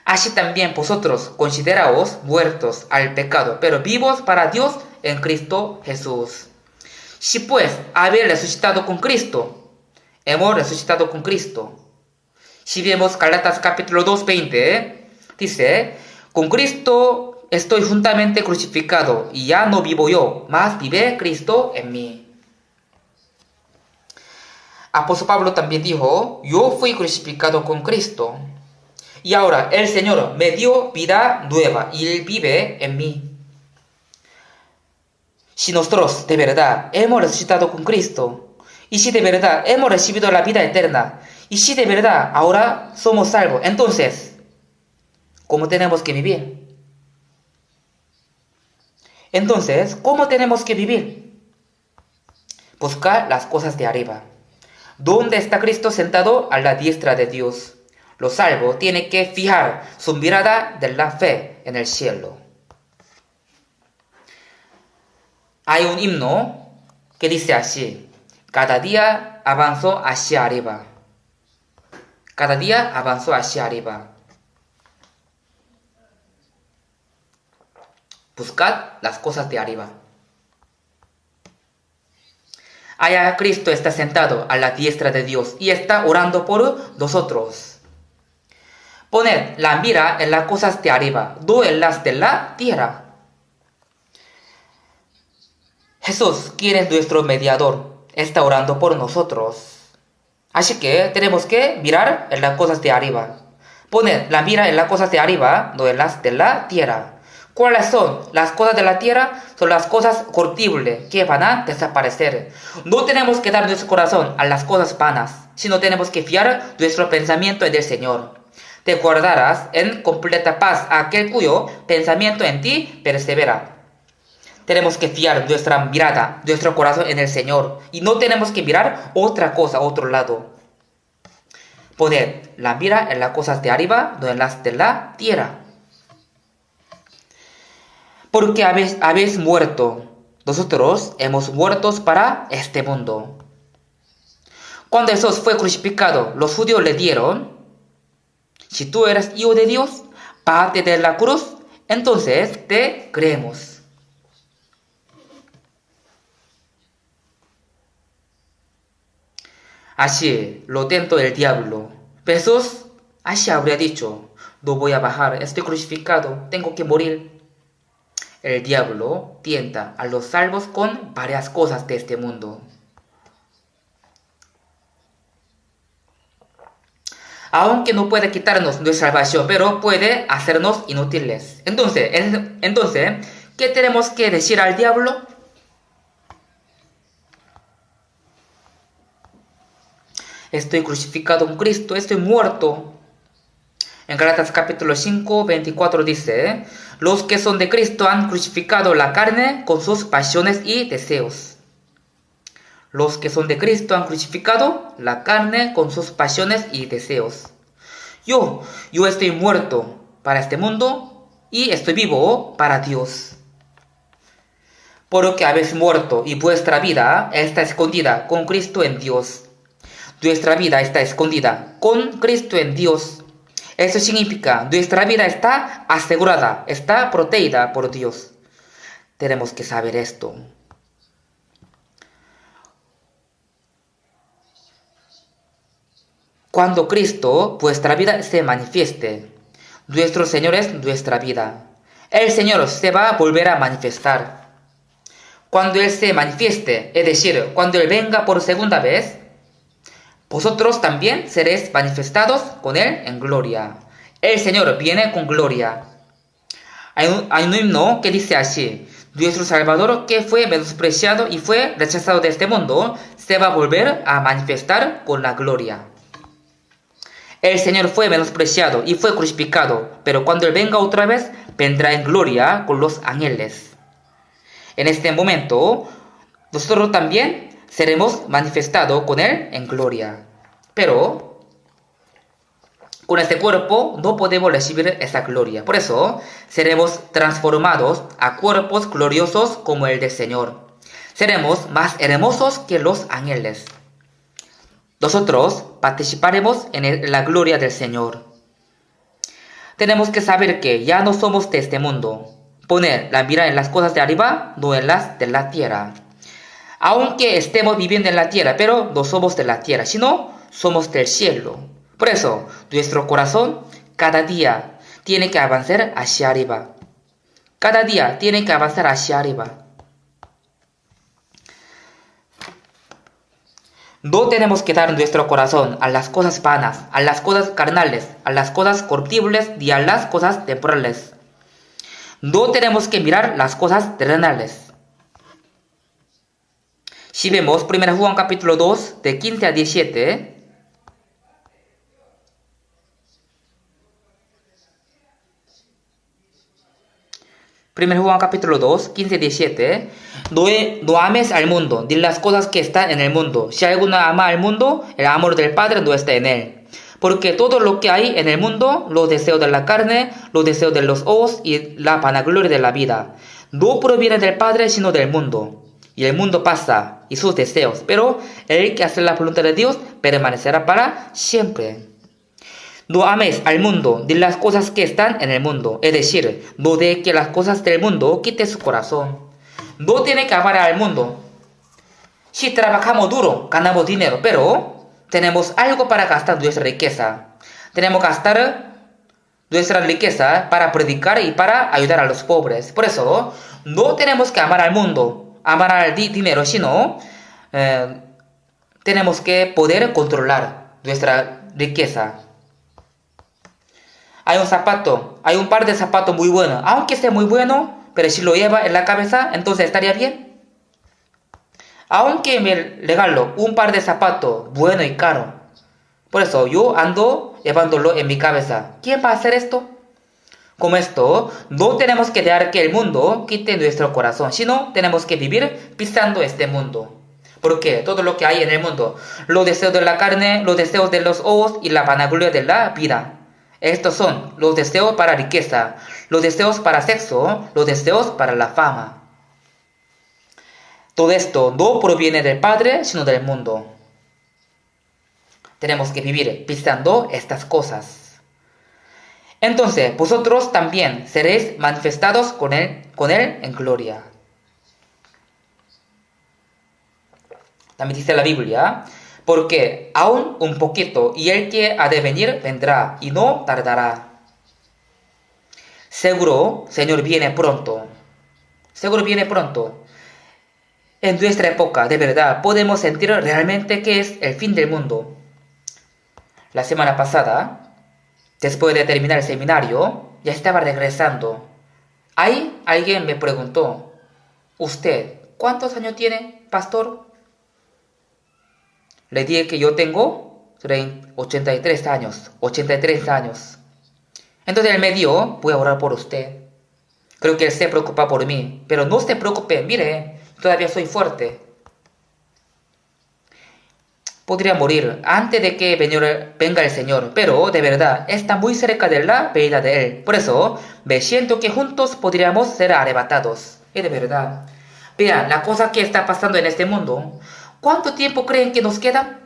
Así también vosotros consideraos muertos al pecado, pero vivos para Dios en Cristo Jesús. Si pues habéis resucitado con Cristo, hemos resucitado con Cristo. Si vemos Gálatas capítulo 2, 20, dice, con Cristo estoy juntamente crucificado y ya no vivo yo, mas vive Cristo en mí. Apóstol Pablo también dijo, yo fui crucificado con Cristo y ahora el Señor me dio vida nueva y Él vive en mí. Si nosotros de verdad hemos resucitado con Cristo, y si de verdad hemos recibido la vida eterna, y si de verdad ahora somos salvos, entonces, ¿cómo tenemos que vivir? Entonces, ¿cómo tenemos que vivir? Buscar las cosas de arriba. ¿Dónde está Cristo sentado a la diestra de Dios? Los salvos tienen que fijar su mirada de la fe en el cielo. Hay un himno que dice así, cada día avanzo hacia arriba. Cada día avanzo hacia arriba. Buscad las cosas de arriba. Allá Cristo está sentado a la diestra de Dios y está orando por nosotros. Poned la mira en las cosas de arriba, no en las de la tierra. Jesús, quien es nuestro mediador, está orando por nosotros. Así que tenemos que mirar en las cosas de arriba. Poned la mira en las cosas de arriba, no en las de la tierra. ¿Cuáles son las cosas de la tierra? Son las cosas corruptibles que van a desaparecer. No tenemos que dar nuestro corazón a las cosas vanas, sino tenemos que fiar nuestro pensamiento en el Señor. Te guardarás en completa paz a aquel cuyo pensamiento en ti persevera. Tenemos que fiar nuestra mirada, nuestro corazón en el Señor. Y no tenemos que mirar otra cosa, otro lado. Poned la mira en las cosas de arriba, no en las de la tierra. Porque habéis muerto. Nosotros hemos muerto para este mundo. Cuando Jesús fue crucificado, los judíos le dieron, si tú eres hijo de Dios, bájate de la cruz, entonces te creemos. Así lo tentó el diablo. Jesús así habría dicho, no voy a bajar, estoy crucificado, tengo que morir. El diablo tienta a los salvos con varias cosas de este mundo. Aunque no puede quitarnos nuestra salvación, pero puede hacernos inútiles. Entonces, ¿qué tenemos que decir al diablo? Estoy crucificado con Cristo, estoy muerto. En Gálatas capítulo 5, 24 dice, los que son de Cristo han crucificado la carne con sus pasiones y deseos. Los que son de Cristo han crucificado la carne con sus pasiones y deseos. Yo estoy muerto para este mundo y estoy vivo para Dios. Por lo que habéis muerto y vuestra vida está escondida con Cristo en Dios. Nuestra vida está escondida con Cristo en Dios. Eso significa, nuestra vida está asegurada, está protegida por Dios. Tenemos que saber esto. Cuando Cristo, vuestra vida, se manifieste, nuestro Señor es nuestra vida. El Señor se va a volver a manifestar. Cuando Él se manifieste, es decir, cuando Él venga por segunda vez, vosotros también seréis manifestados con Él en gloria. El Señor viene con gloria. Hay un himno que dice así, nuestro Salvador que fue menospreciado y fue rechazado de este mundo, se va a volver a manifestar con la gloria. El Señor fue menospreciado y fue crucificado, pero cuando Él venga otra vez, vendrá en gloria con los ángeles. En este momento, nosotros también seremos manifestados con Él en gloria. Pero con este cuerpo no podemos recibir esa gloria. Por eso seremos transformados a cuerpos gloriosos como el del Señor. Seremos más hermosos que los ángeles. Nosotros participaremos en la gloria del Señor. Tenemos que saber que ya no somos de este mundo. Poner la mira en las cosas de arriba, no en las de la tierra. Aunque estemos viviendo en la tierra, pero no somos de la tierra, sino somos del cielo. Por eso, nuestro corazón cada día tiene que avanzar hacia arriba. Cada día tiene que avanzar hacia arriba. No tenemos que dar nuestro corazón a las cosas vanas, a las cosas carnales, a las cosas corruptibles y a las cosas temporales. No tenemos que mirar las cosas terrenales. Si vemos 1 Juan capítulo 2, de 15 a 17, Primero Juan capítulo 2, 15 17. No ames al mundo, ni las cosas que están en el mundo. Si alguno ama al mundo, el amor del Padre no está en él. Porque todo lo que hay en el mundo, los deseos de la carne, los deseos de los ojos y la vanagloria de la vida, no proviene del Padre sino del mundo. Y el mundo pasa, y sus deseos, pero el que hace la voluntad de Dios permanecerá para siempre. No ames al mundo ni las cosas que están en el mundo. Es decir, no de que las cosas del mundo quiten su corazón. No tiene que amar al mundo. Si trabajamos duro, ganamos dinero, pero tenemos algo para gastar nuestra riqueza. Tenemos que gastar nuestra riqueza para predicar y para ayudar a los pobres. Por eso, no tenemos que amar al mundo, amar al dinero, sino tenemos que poder controlar nuestra riqueza. Hay un par de zapatos muy buenos. Aunque esté muy bueno, pero si lo lleva en la cabeza, entonces estaría bien. Aunque me regalo un par de zapatos bueno y caro. Por eso yo ando llevándolo en mi cabeza. ¿Quién va a hacer esto? Como esto, no tenemos que dejar que el mundo quite nuestro corazón, sino tenemos que vivir pisando este mundo. Porque todo lo que hay en el mundo, los deseos de la carne, los deseos de los ojos y la vanagloria de la vida. Estos son los deseos para riqueza, los deseos para sexo, los deseos para la fama. Todo esto no proviene del Padre, sino del mundo. Tenemos que vivir pisando estas cosas. Entonces, vosotros también seréis manifestados con él en gloria. También dice la Biblia, porque aún un poquito, y el que ha de venir vendrá, y no tardará. Seguro, Señor viene pronto. Seguro viene pronto. En nuestra época, de verdad, podemos sentir realmente que es el fin del mundo. La semana pasada, después de terminar el seminario, ya estaba regresando. Ahí alguien me preguntó, ¿usted cuántos años tiene, pastor? Le dije que yo tengo 83 años. 83 años. Entonces él me dijo, voy a orar por usted. Creo que él se preocupa por mí. Pero no se preocupe, mire, todavía soy fuerte. Podría morir antes de que venga el Señor. Pero, de verdad, está muy cerca de la venida de Él. Por eso, me siento que juntos podríamos ser arrebatados. Y de verdad. Vean, la cosa que está pasando en este mundo. ¿Cuánto tiempo creen que nos queda?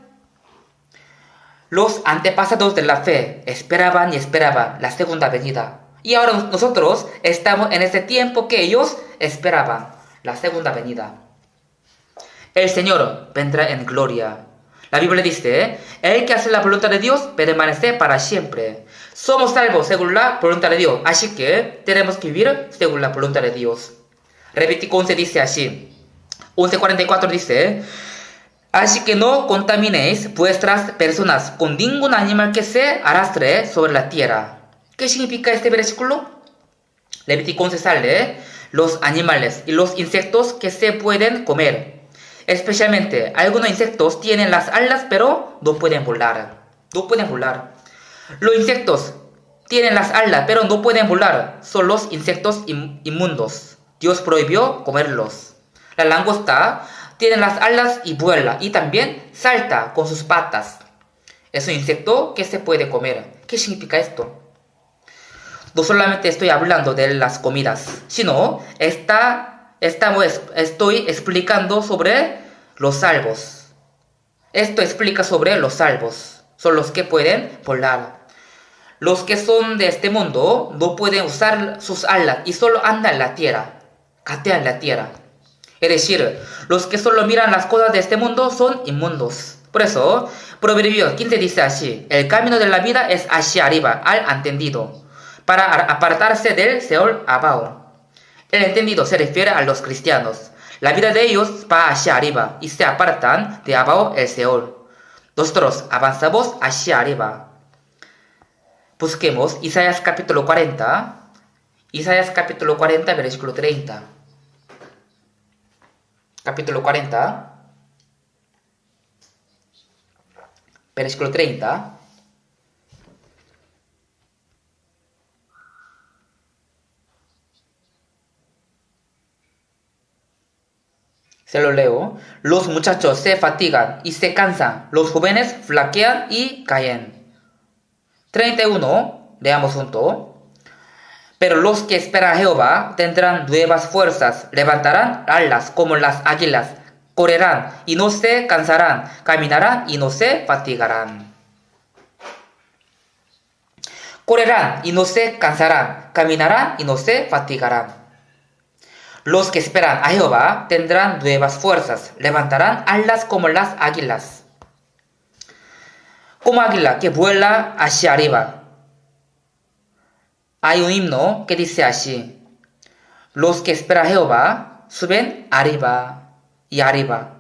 Los antepasados de la fe esperaban y esperaban la segunda venida. Y ahora nosotros estamos en ese tiempo que ellos esperaban la segunda venida. El Señor vendrá en gloria. La Biblia dice, el que hace la voluntad de Dios permanece para siempre. Somos salvos según la voluntad de Dios, así que tenemos que vivir según la voluntad de Dios. Levítico 11 dice así, 11:44 dice, así que no contaminéis vuestras personas con ningún animal que se arrastre sobre la tierra. ¿Qué significa este versículo? Levítico 11 sale, los animales y los insectos que se pueden comer. Especialmente, algunos insectos tienen las alas pero no pueden volar. No pueden volar. Los insectos tienen las alas pero no pueden volar. Son los insectos inmundos. Dios prohibió comerlos. La langosta tiene las alas y vuela, y también salta con sus patas. Es un insecto que se puede comer. ¿Qué significa esto? No solamente estoy hablando de las comidas, sino estoy explicando sobre los salvos. Esto explica sobre los salvos. Son los que pueden volar. Los que son de este mundo no pueden usar sus alas y solo andan en la tierra. Gatean la tierra. Es decir, los que solo miran las cosas de este mundo son inmundos. Por eso, Proverbios 15 dice así, el camino de la vida es hacia arriba, al entendido, para apartarse del Seol abajo. El entendido se refiere a los cristianos. La vida de ellos va hacia arriba y se apartan de abajo el Seol. Nosotros avanzamos hacia arriba. Busquemos Isaías capítulo 40. Isaías capítulo 40, versículo 30. Capítulo 40, versículo 30. Se lo leo. Los muchachos se fatigan y se cansan. Los jóvenes flaquean y caen. 31. Leamos junto. Pero los que esperan a Jehová tendrán nuevas fuerzas. Levantarán alas como las águilas. Correrán y no se cansarán. Caminarán y no se fatigarán. Correrán y no se cansarán. Caminarán y no se fatigarán. Los que esperan a Jehová tendrán nuevas fuerzas, levantarán alas como las águilas. Como águila que vuela hacia arriba. Hay un himno que dice así: los que esperan a Jehová suben arriba y arriba.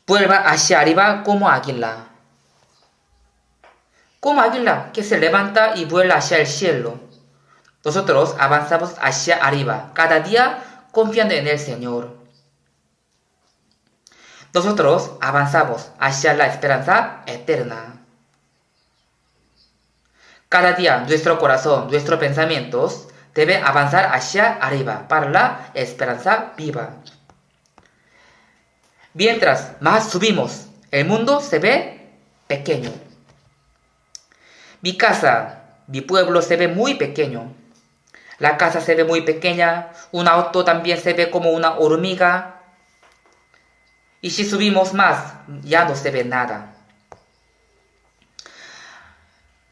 Vuelva hacia arriba como águila. Como águila que se levanta y vuela hacia el cielo. Nosotros avanzamos hacia arriba, cada día confiando en el Señor. Nosotros avanzamos hacia la esperanza eterna. Cada día nuestro corazón, nuestros pensamientos deben avanzar hacia arriba para la esperanza viva. Mientras más subimos, el mundo se ve pequeño. Mi casa, mi pueblo se ve muy pequeño. La casa se ve muy pequeña, un auto también se ve como una hormiga. Y si subimos más, ya no se ve nada.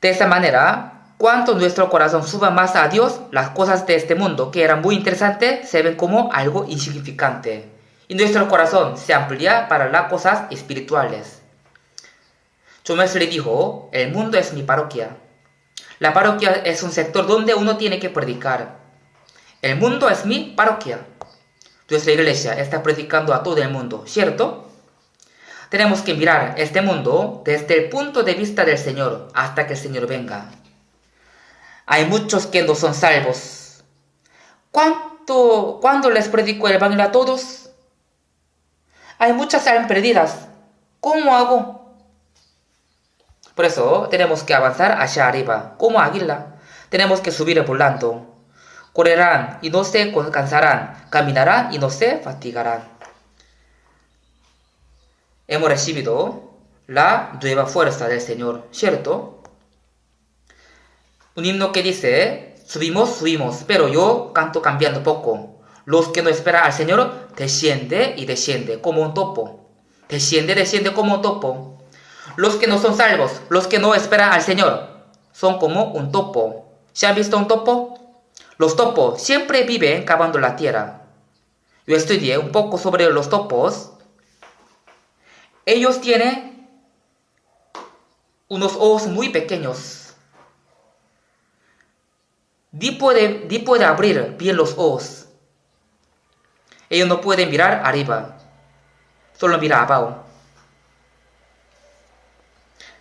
De esa manera, cuanto nuestro corazón suba más a Dios, las cosas de este mundo, que eran muy interesantes, se ven como algo insignificante. Y nuestro corazón se amplía para las cosas espirituales. John Wesley dijo: el mundo es mi parroquia. La parroquia es un sector donde uno tiene que predicar. El mundo es mi parroquia. Nuestra iglesia está predicando a todo el mundo, ¿cierto? Tenemos que mirar este mundo desde el punto de vista del Señor hasta que el Señor venga. Hay muchos que no son salvos. ¿Cuándo les predico el evangelio a todos? Hay muchas almas perdidas. ¿Cómo hago? Por eso tenemos que avanzar hacia arriba, como águila. Tenemos que subir volando. Correrán y no se cansarán. Caminarán y no se fatigarán. Hemos recibido la nueva fuerza del Señor, ¿cierto? Un himno que dice: subimos, subimos, pero yo canto cambiando poco. Los que no esperan al Señor, desciende y desciende como un topo. Desciende, desciende como un topo. Los que no son salvos, los que no esperan al Señor, son como un topo. ¿Se han visto un topo? Los topos siempre viven cavando la tierra. Yo estudié un poco sobre los topos. Ellos tienen unos ojos muy pequeños. Ni puede abrir bien los ojos. Ellos no pueden mirar arriba, solo miran abajo.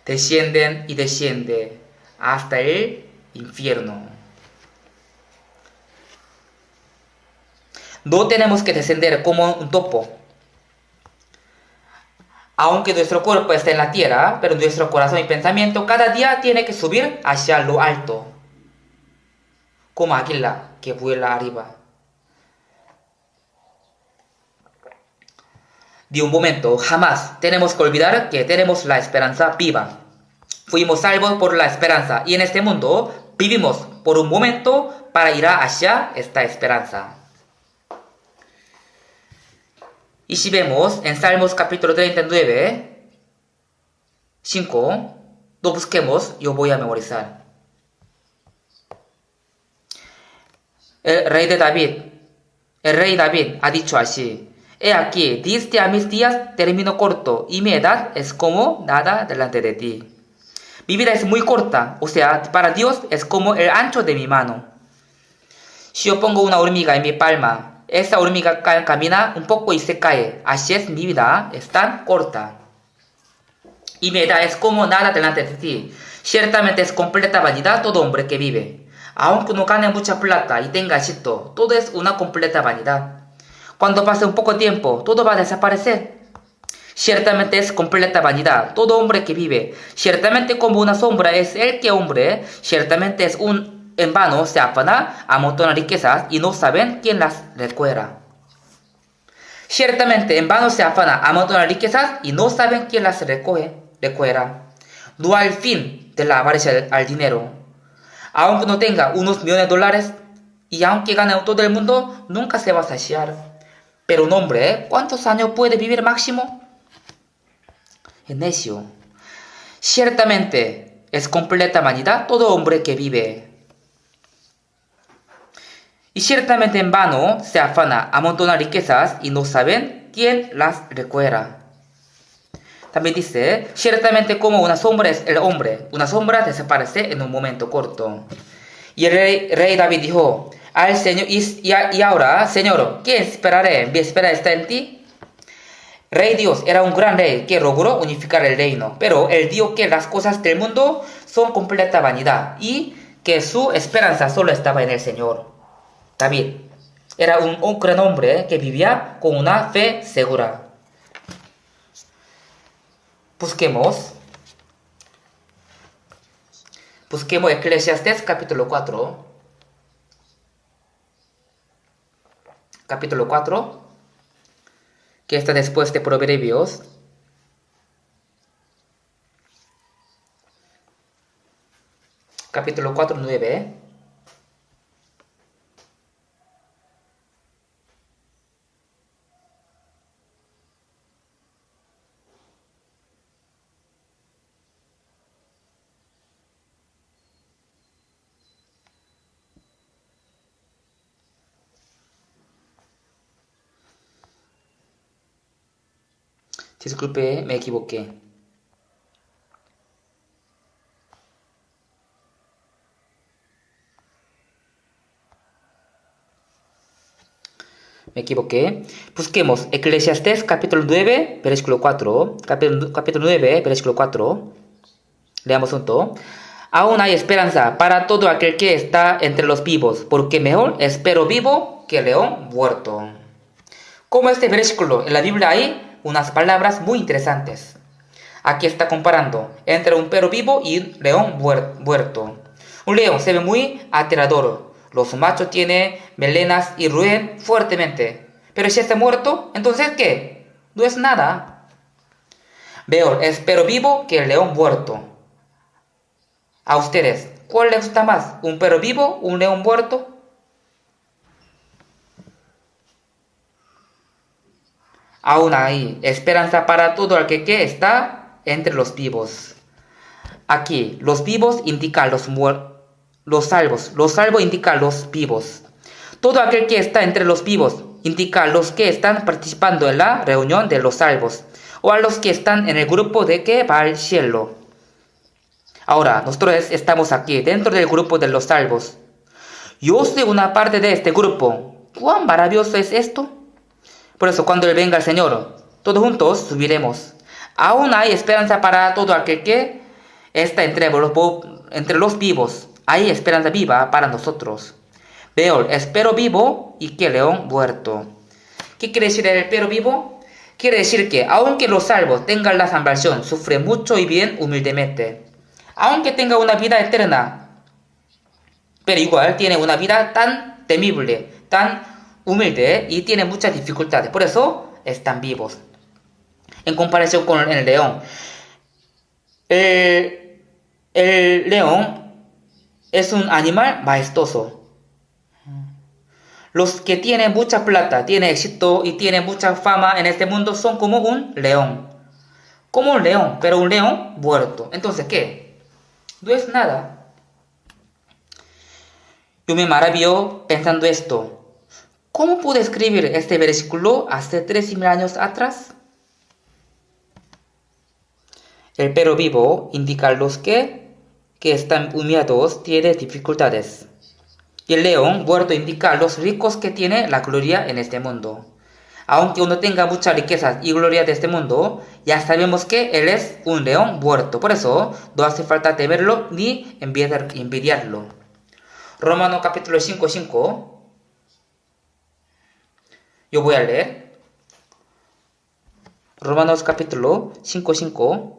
Descienden y descienden hasta el infierno. No tenemos que descender como un topo. Aunque nuestro cuerpo está en la tierra, pero nuestro corazón y pensamiento cada día tiene que subir hacia lo alto. Como águila que vuela arriba. De un momento, jamás tenemos que olvidar que tenemos la esperanza viva. Fuimos salvos por la esperanza y en este mundo vivimos por un momento para ir hacia esta esperanza. Y si vemos en Salmos capítulo 39, 5, lo busquemos, yo voy a memorizar. El rey David ha dicho así: he aquí, diste a mis días término corto, y mi edad es como nada delante de ti. Mi vida es muy corta, o sea, para Dios es como el ancho de mi mano. Si yo pongo una hormiga en mi palma, esa hormiga camina un poco y se cae. Así es mi vida, es tan corta. Y mi edad es como nada delante de ti. Ciertamente es completa vanidad todo hombre que vive. Aunque no gane mucha plata y tenga éxito, todo es una completa vanidad. Cuando pase un poco tiempo, todo va a desaparecer. Ciertamente es completa vanidad todo hombre que vive. Ciertamente como una sombra es el que hombre. Ciertamente es en vano se afana, amontona riquezas y no saben quién las recuerda. Ciertamente en vano se afana, amontona riquezas y no saben quién las recuerda. No hay fin de la avaricia al dinero. Aunque no tenga unos millones de dólares y aunque gane todo el mundo, nunca se va a saciar. Pero un hombre, ¿cuántos años puede vivir máximo? Es necio. Ciertamente es completa vanidad todo hombre que vive. Y ciertamente en vano se afana, amontona riquezas y no saben quién las recuerda. También dice, ciertamente como una sombra es el hombre, una sombra desaparece en un momento corto. Y el rey David dijo, al Señor, y ahora, Señor, ¿qué esperaré? ¿Mi espera está en ti? Rey Dios era un gran rey que logró unificar el reino, pero él dijo que las cosas del mundo son completa vanidad y que su esperanza solo estaba en el Señor. David era un gran hombre que vivía con una fe segura. Busquemos Eclesiastés capítulo 4. Capítulo 4, que está después de Proverbios. Capítulo 4, 9. Disculpe, me equivoqué. Busquemos Eclesiastés capítulo 9, versículo 4. Capítulo 9, versículo 4. Leamos junto. Aún hay esperanza para todo aquel que está entre los vivos, porque mejor es perro vivo que león muerto. Como este versículo en la Biblia hay unas palabras muy interesantes. Aquí está comparando entre un perro vivo y un león muerto. Un león se ve muy aterrador. Los machos tienen melenas y rugen fuertemente. Pero si está muerto, ¿entonces qué? No es nada. Peor es perro vivo que el león muerto. A ustedes, ¿cuál les gusta más? ¿Un perro vivo o un león muerto? Aún hay esperanza para todo aquel que está entre los vivos. Aquí, los vivos indican los salvos. Los salvos indican los vivos. Todo aquel que está entre los vivos indica a los que están participando en la reunión de los salvos o a los que están en el grupo de que va al cielo. Ahora, nosotros estamos aquí dentro del grupo de los salvos. Yo soy una parte de este grupo. ¿Cuán maravilloso es esto? Por eso cuando venga el Señor, todos juntos subiremos. Aún hay esperanza para todo aquel que está entre los vivos. Hay esperanza viva para nosotros. Peor es perro vivo y que león muerto. ¿Qué quiere decir el perro vivo? Quiere decir que aunque los salvos tengan la salvación, sufre mucho y bien humildemente. Aunque tenga una vida eterna, pero igual tiene una vida tan temible, tan humilde y tiene muchas dificultades. Por eso están vivos. En comparación con el león. El león es un animal majestuoso. Los que tienen mucha plata, tienen éxito y tienen mucha fama en este mundo son como un león. Como un león, pero un león muerto. Entonces, ¿qué? No es nada. Yo me maravillo pensando esto. ¿Cómo pude escribir este versículo hace 3.000 años atrás? El perro vivo indica a los que están humillados, tiene dificultades. Y el león muerto indica a los ricos que tiene la gloria en este mundo. Aunque uno tenga muchas riquezas y gloria de este mundo, ya sabemos que él es un león muerto. Por eso no hace falta temerlo ni envidiarlo. Romanos capítulo 5:5. Yo voy a leer. Romanos capítulo 5:5.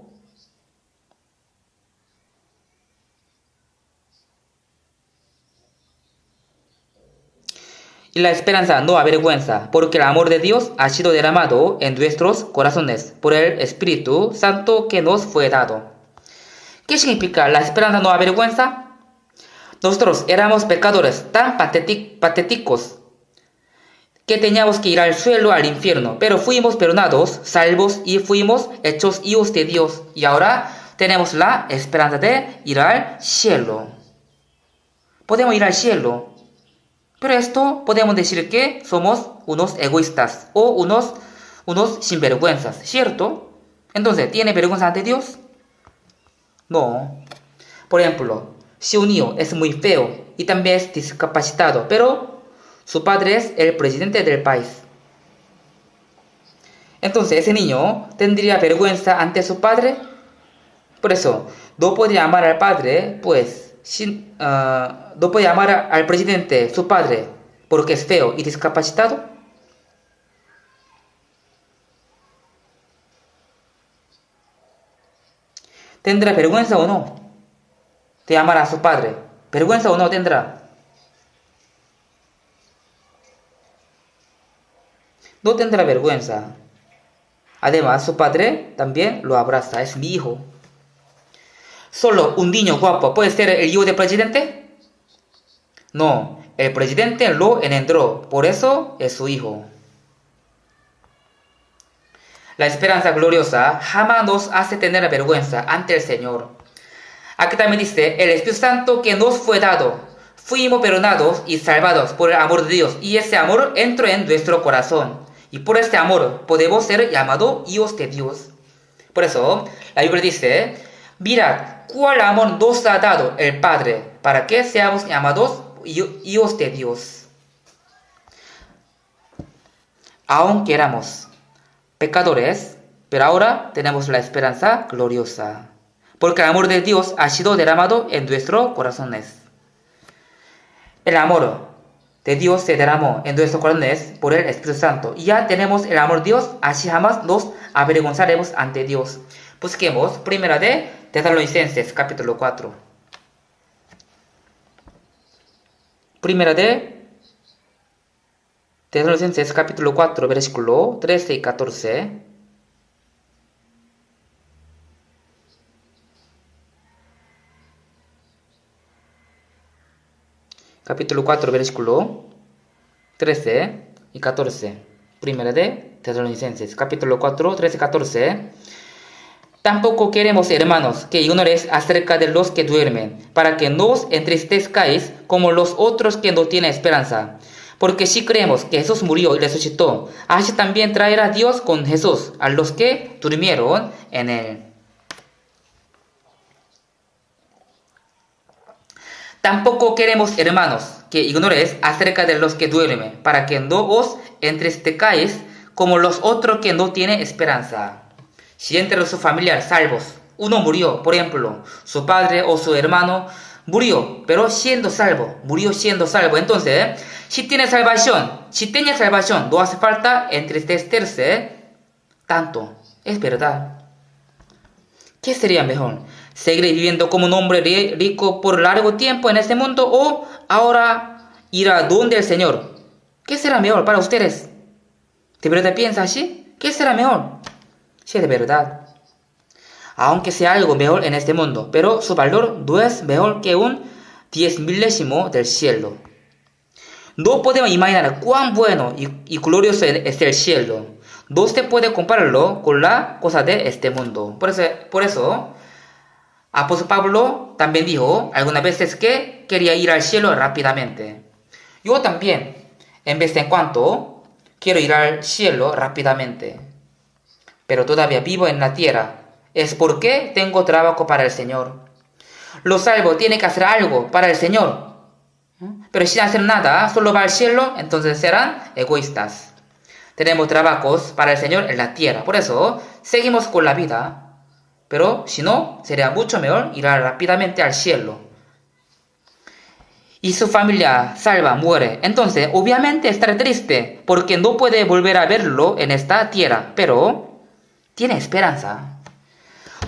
Y la esperanza no avergüenza, porque el amor de Dios ha sido derramado en nuestros corazones por el Espíritu Santo que nos fue dado. ¿Qué significa la esperanza no avergüenza? Nosotros éramos pecadores tan patéticos que teníamos que ir al suelo, al infierno, pero fuimos perdonados, salvos y fuimos hechos hijos de Dios. Y ahora tenemos la esperanza de ir al cielo. Podemos ir al cielo. Pero esto podemos decir que somos unos egoístas o unos sinvergüenzas, ¿cierto? Entonces, ¿tiene vergüenza ante Dios? No. Por ejemplo, si un niño es muy feo y también es discapacitado, pero su padre es el presidente del país. Entonces, ese niño tendría vergüenza ante su padre. Por eso, no podría amar al padre, pues no puede amar al presidente, su padre, porque es feo y discapacitado. ¿Tendrá vergüenza o no de amar a su padre? ¿Vergüenza o no tendrá? No tendrá vergüenza. Además, su padre también lo abraza, es mi hijo. ¿Solo un niño guapo puede ser el hijo del presidente? No, el presidente lo engendró, por eso es su hijo. La esperanza gloriosa jamás nos hace tener vergüenza ante el Señor. Aquí también dice, el Espíritu Santo que nos fue dado. Fuimos perdonados y salvados por el amor de Dios, y ese amor entró en nuestro corazón. Y por este amor podemos ser llamados hijos de Dios. Por eso, la Biblia dice, mirad, cuál amor nos ha dado el Padre, para que seamos llamados hijos de Dios. Aunque éramos pecadores, pero ahora tenemos la esperanza gloriosa, porque el amor de Dios ha sido derramado en nuestros corazones. El amor de Dios se derramó en nuestros corazones por el Espíritu Santo, y ya tenemos el amor de Dios, así jamás nos avergonzaremos ante Dios. Busquemos primera de Tesalonicenses capítulo 4. Primera de Tesalonicenses capítulo 4, versículo 13 y 14. Capítulo 4, versículo 13 y 14. Primera de Tesalonicenses capítulo 4, 13 y 14. Tampoco queremos, hermanos, que ignoréis acerca de los que duermen, para que no os entristezcáis como los otros que no tienen esperanza. Porque si creemos que Jesús murió y resucitó, así también traerá Dios con Jesús a los que durmieron en él. Tampoco queremos, hermanos, que ignoréis acerca de los que duermen, para que no os entristezcáis como los otros que no tienen esperanza. Si entre sus familiares salvos uno murió, por ejemplo, su padre o su hermano murió, pero siendo salvo, murió siendo salvo. Entonces, si tenía salvación, no hace falta entristecerse tanto. Es verdad. ¿Qué sería mejor? ¿Seguir viviendo como un hombre rico por largo tiempo en este mundo o ahora ir a donde el Señor? ¿Qué será mejor para ustedes? ¿De verdad piensa así? ¿Qué será mejor? Sí, de verdad. Aunque sea algo mejor en este mundo, pero su valor no es mejor que un 10.000º del cielo. No podemos imaginar cuán bueno y glorioso es el cielo. No se puede compararlo con la cosa de este mundo. Por eso, apóstol Pablo también dijo algunas veces que quería ir al cielo rápidamente. Yo también, en vez en cuando, quiero ir al cielo rápidamente. Pero todavía vivo en la tierra. Es porque tengo trabajo para el Señor. Los salvos tienen que hacer algo para el Señor. Pero sin hacer nada, solo va al cielo, entonces serán egoístas. Tenemos trabajos para el Señor en la tierra, por eso seguimos con la vida. Pero si no, sería mucho mejor ir rápidamente al cielo. Y su familia salva, muere. Entonces, obviamente estará triste, porque no puede volver a verlo en esta tierra, pero tiene esperanza.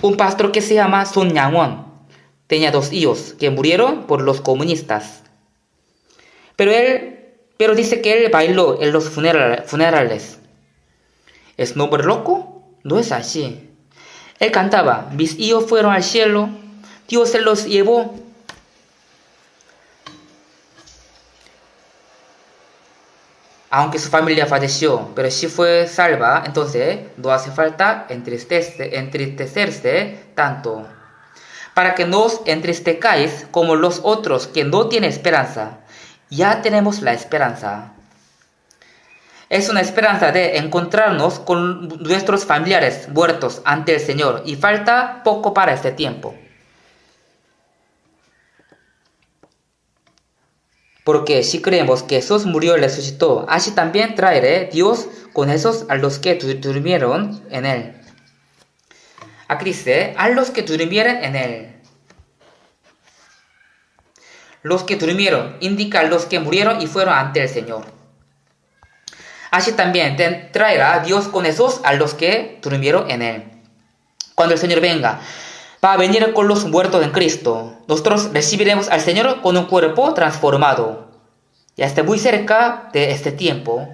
Un pastor que se llama Sun Yang-won tenía 2 hijos que murieron por los comunistas. Pero dice que él bailó en los funerales. ¿Es nombre loco? No es así. Él cantaba, mis hijos fueron al cielo, Dios se los llevó. Aunque su familia falleció, pero si fue salva, entonces no hace falta entristecerse tanto. Para que no os entristezcáis como los otros que no tienen esperanza. Ya tenemos la esperanza. Es una esperanza de encontrarnos con nuestros familiares muertos ante el Señor y falta poco para este tiempo. Porque si creemos que Jesús murió y resucitó, así también traerá Dios con esos a los que durmieron en Él. Aquí dice, a los que durmieron en Él. Los que durmieron indica a los que murieron y fueron ante el Señor. Así también traerá Dios con esos a los que durmieron en Él. Cuando el Señor venga, va a venir con los muertos en Cristo. Nosotros recibiremos al Señor con un cuerpo transformado. Ya está muy cerca de este tiempo.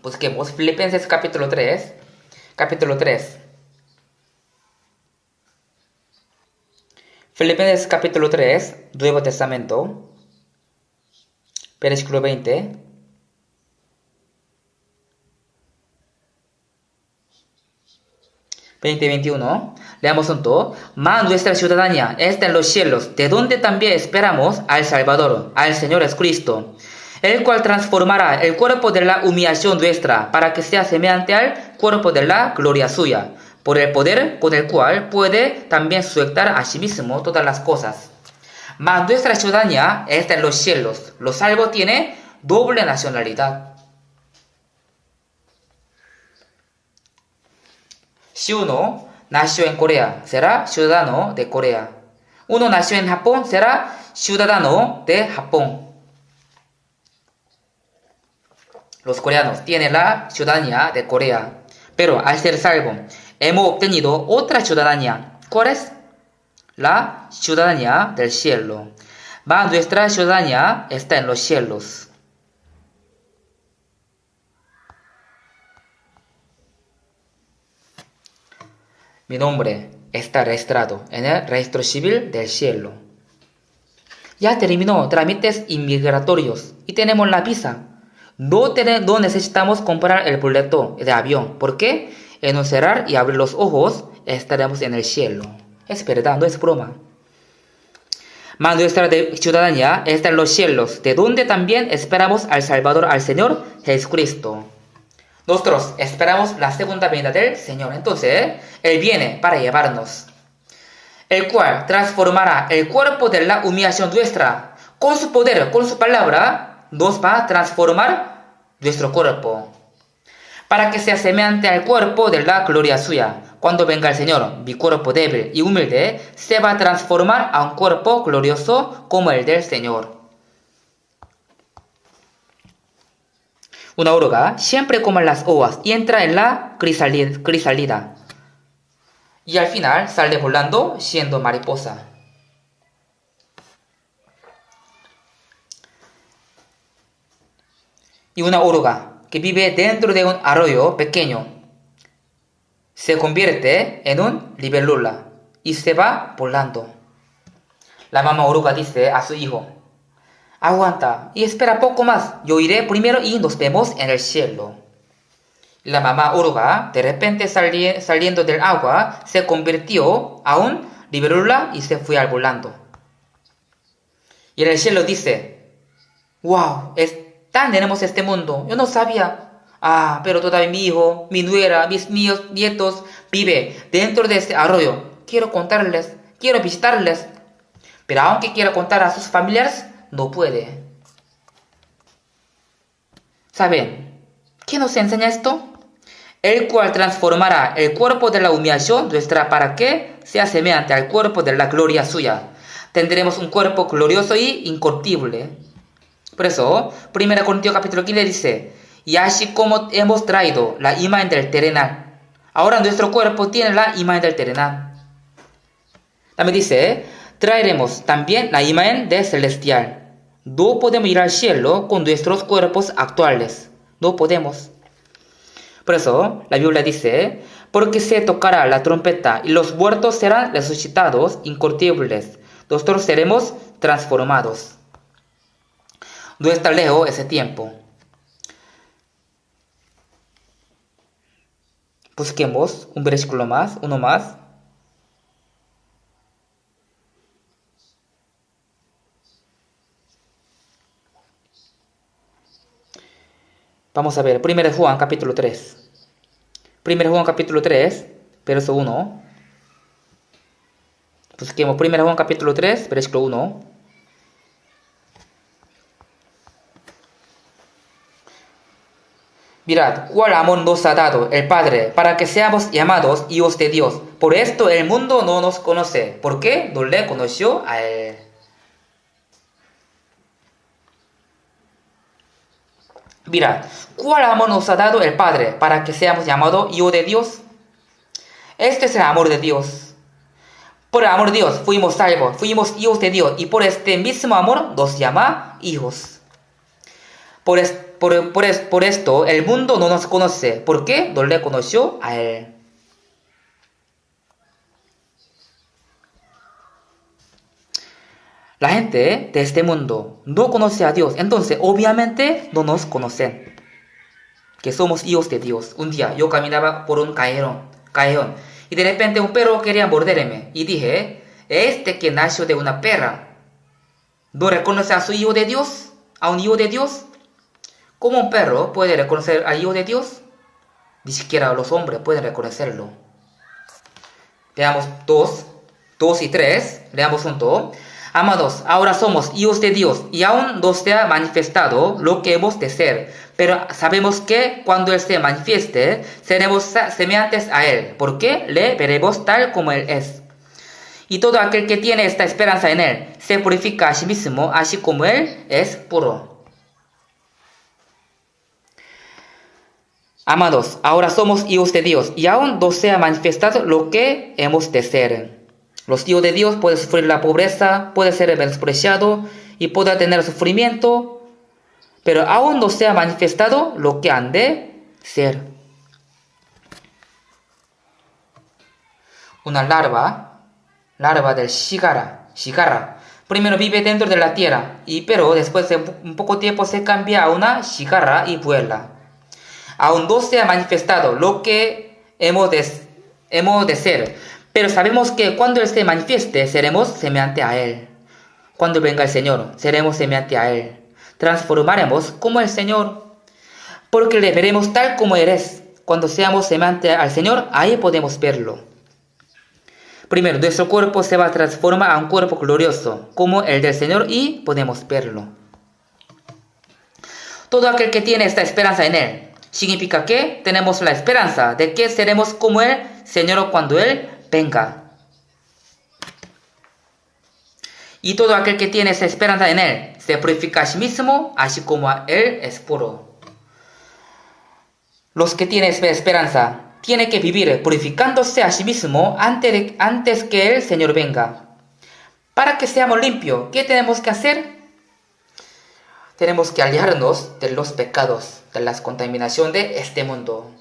Busquemos Filipenses capítulo 3. Capítulo 3. Filipenses capítulo 3, Nuevo Testamento. Versículo 20. y 21, leamos junto. Mas nuestra ciudadanía está en los cielos, de donde también esperamos al Salvador, al Señor Jesucristo, el cual transformará el cuerpo de la humillación nuestra, para que sea semejante al cuerpo de la gloria suya, por el poder con el cual puede también sujetar a sí mismo todas las cosas. Mas nuestra ciudadanía está en los cielos. Los salvos tienen doble nacionalidad. Si uno nació en Corea, será ciudadano de Corea. Uno nació en Japón, será ciudadano de Japón. Los coreanos tienen la ciudadanía de Corea, pero al ser salvo, hemos obtenido otra ciudadanía. ¿Cuál es? La ciudadanía del cielo. Mas nuestra ciudadanía está en los cielos. Mi nombre está registrado en el registro civil del cielo. Ya terminó trámites inmigratorios y tenemos la visa. No necesitamos comprar el boleto de avión, porque en un cerrar y abrir los ojos estaremos en el cielo. Es verdad, no es broma. Mas nuestra ciudadanía está en los cielos, de donde también esperamos al Salvador, al Señor Jesucristo. Nosotros esperamos la segunda venida del Señor. Entonces, Él viene para llevarnos, el cual transformará el cuerpo de la humillación nuestra. Con su poder, con su palabra, nos va a transformar nuestro cuerpo, para que sea semejante al cuerpo de la gloria suya. Cuando venga el Señor, mi cuerpo débil y humilde se va a transformar a un cuerpo glorioso como el del Señor. Una oruga siempre come las hojas y entra en la crisálida. Y al final sale volando siendo mariposa. Y una oruga que vive dentro de un arroyo pequeño se convierte en un libélula y se va volando. La mamá oruga dice a su hijo: aguanta y espera poco más, yo iré primero y nos vemos en el cielo. La mamá oruga, de repente saliendo del agua, se convirtió a un libélula y se fue al volando. Y en el cielo dice: wow, es tan hermoso este mundo, yo no sabía. Pero todavía mi hijo, mi nuera, mis nietos vive dentro de este arroyo. Quiero contarles quiero visitarles. Pero aunque quiera contar a sus familiares, no puede. ¿Saben qué nos enseña esto? El cual transformará el cuerpo de la humillación nuestra para que sea semejante al cuerpo de la gloria suya. Tendremos un cuerpo glorioso y incorruptible. Por eso, 1 Corintios capítulo 15 dice, y así como hemos traído la imagen del terrenal, ahora nuestro cuerpo tiene la imagen del terrenal. También dice, traeremos también la imagen del celestial. No podemos ir al cielo con nuestros cuerpos actuales. No podemos. Por eso, la Biblia dice, porque se tocará la trompeta y los muertos serán resucitados incorruptibles. Nosotros seremos transformados. No está lejos ese tiempo. Busquemos un versículo más, uno más. Vamos a ver, 1 Juan capítulo 3. 1 Juan capítulo 3, verso 1. Busquemos 1 Juan capítulo 3, versículo 1. Mirad, cuál amor nos ha dado el Padre para que seamos llamados hijos de Dios. Por esto el mundo no nos conoce, porque no le conoció a Él. Mirad, cuál amor nos ha dado el Padre para que seamos llamados hijos de Dios. Este es el amor de Dios. Por el amor de Dios fuimos salvos, fuimos hijos de Dios, y por este mismo amor nos llama hijos. Por esto el mundo no nos conoce, porque no le conoció a Él. La gente de este mundo no conoce a Dios, entonces obviamente no nos conocen, que somos hijos de Dios. Un día yo caminaba por un callejón y de repente un perro quería morderme y dije, este que nació de una perra, ¿no reconoce a su hijo de Dios? ¿A un hijo de Dios? ¿Cómo un perro puede reconocer al hijo de Dios? Ni siquiera los hombres pueden reconocerlo. Leamos 2 y 3, leamos juntos. Amados, ahora somos hijos de Dios y aún no se ha manifestado lo que hemos de ser, pero sabemos que cuando Él se manifieste, seremos semejantes a Él, porque le veremos tal como Él es. Y todo aquel que tiene esta esperanza en Él, se purifica a sí mismo, así como Él es puro. Amados, ahora somos hijos de Dios y aún no se ha manifestado lo que hemos de ser. Los hijos de Dios pueden sufrir la pobreza, pueden ser menospreciados y pueden tener sufrimiento, pero aún no se ha manifestado lo que han de ser. Una larva del shigarra, primero vive dentro de la tierra, pero después de un poco tiempo se cambia a una shigarra y vuela. Aún no se ha manifestado lo que hemos de ser, pero sabemos que cuando Él se manifieste, seremos semejante a Él. Cuando venga el Señor, seremos semejante a Él. Transformaremos como el Señor, porque le veremos tal como Él es. Cuando seamos semejantes al Señor, ahí podemos verlo. Primero, nuestro cuerpo se va a transformar a un cuerpo glorioso, como el del Señor, y podemos verlo. Todo aquel que tiene esta esperanza en Él, significa que tenemos la esperanza de que seremos como el Señor cuando Él venga. Y todo aquel que tiene esa esperanza en Él se purifica a sí mismo, así como Él es puro. Los que tienen esa esperanza tienen que vivir purificándose a sí mismo antes que el Señor venga. Para que seamos limpios, ¿qué tenemos que hacer? Tenemos que alejarnos de los pecados, de la contaminación de este mundo.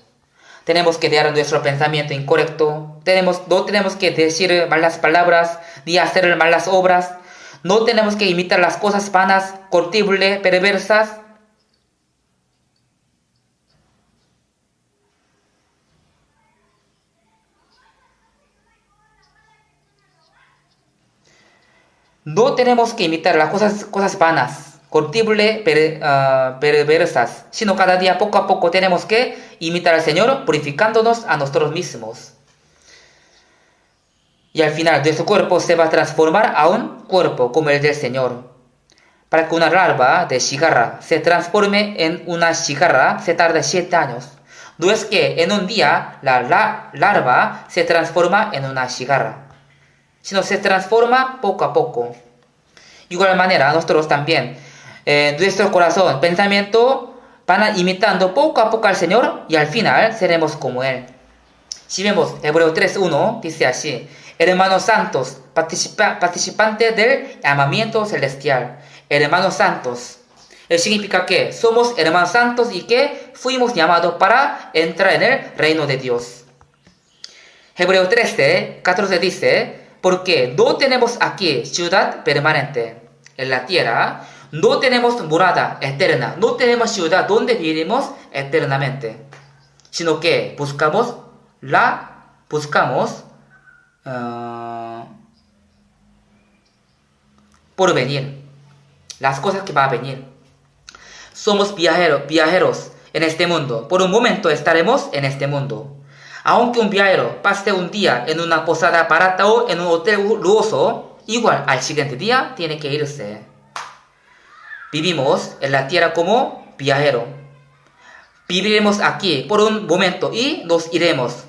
Tenemos que dejar nuestro pensamiento incorrecto. No tenemos que decir malas palabras ni hacer malas obras. No tenemos que imitar las cosas vanas, corruptibles, perversas. No tenemos que imitar las cosas vanas, corruptibles, perversas, sino cada día poco a poco tenemos que imitar al Señor purificándonos a nosotros mismos. Y al final nuestro cuerpo se va a transformar a un cuerpo como el del Señor. Para que una larva de cigarra se transforme en una cigarra se tarda 7 años. No es que en un día la larva se transforma en una cigarra, sino se transforma poco a poco. De igual manera, nosotros también, nuestro corazón, pensamiento, van imitando poco a poco al Señor y al final seremos como Él. Si vemos Hebreo 3.1, dice así: hermanos santos, participantes del llamamiento celestial. Hermanos santos. Significa que somos hermanos santos y que fuimos llamados para entrar en el reino de Dios. Hebreo 13:14 dice: porque no tenemos aquí ciudad permanente en la tierra, no tenemos morada eterna, no tenemos ciudad donde viviremos eternamente, sino que buscamos por venir, las cosas que va a venir. Somos viajeros en este mundo. Por un momento estaremos en este mundo. Aunque un viajero pase un día en una posada barata o en un hotel lujoso, igual al siguiente día tiene que irse. Vivimos en la tierra como viajero. Viviremos aquí por un momento y nos iremos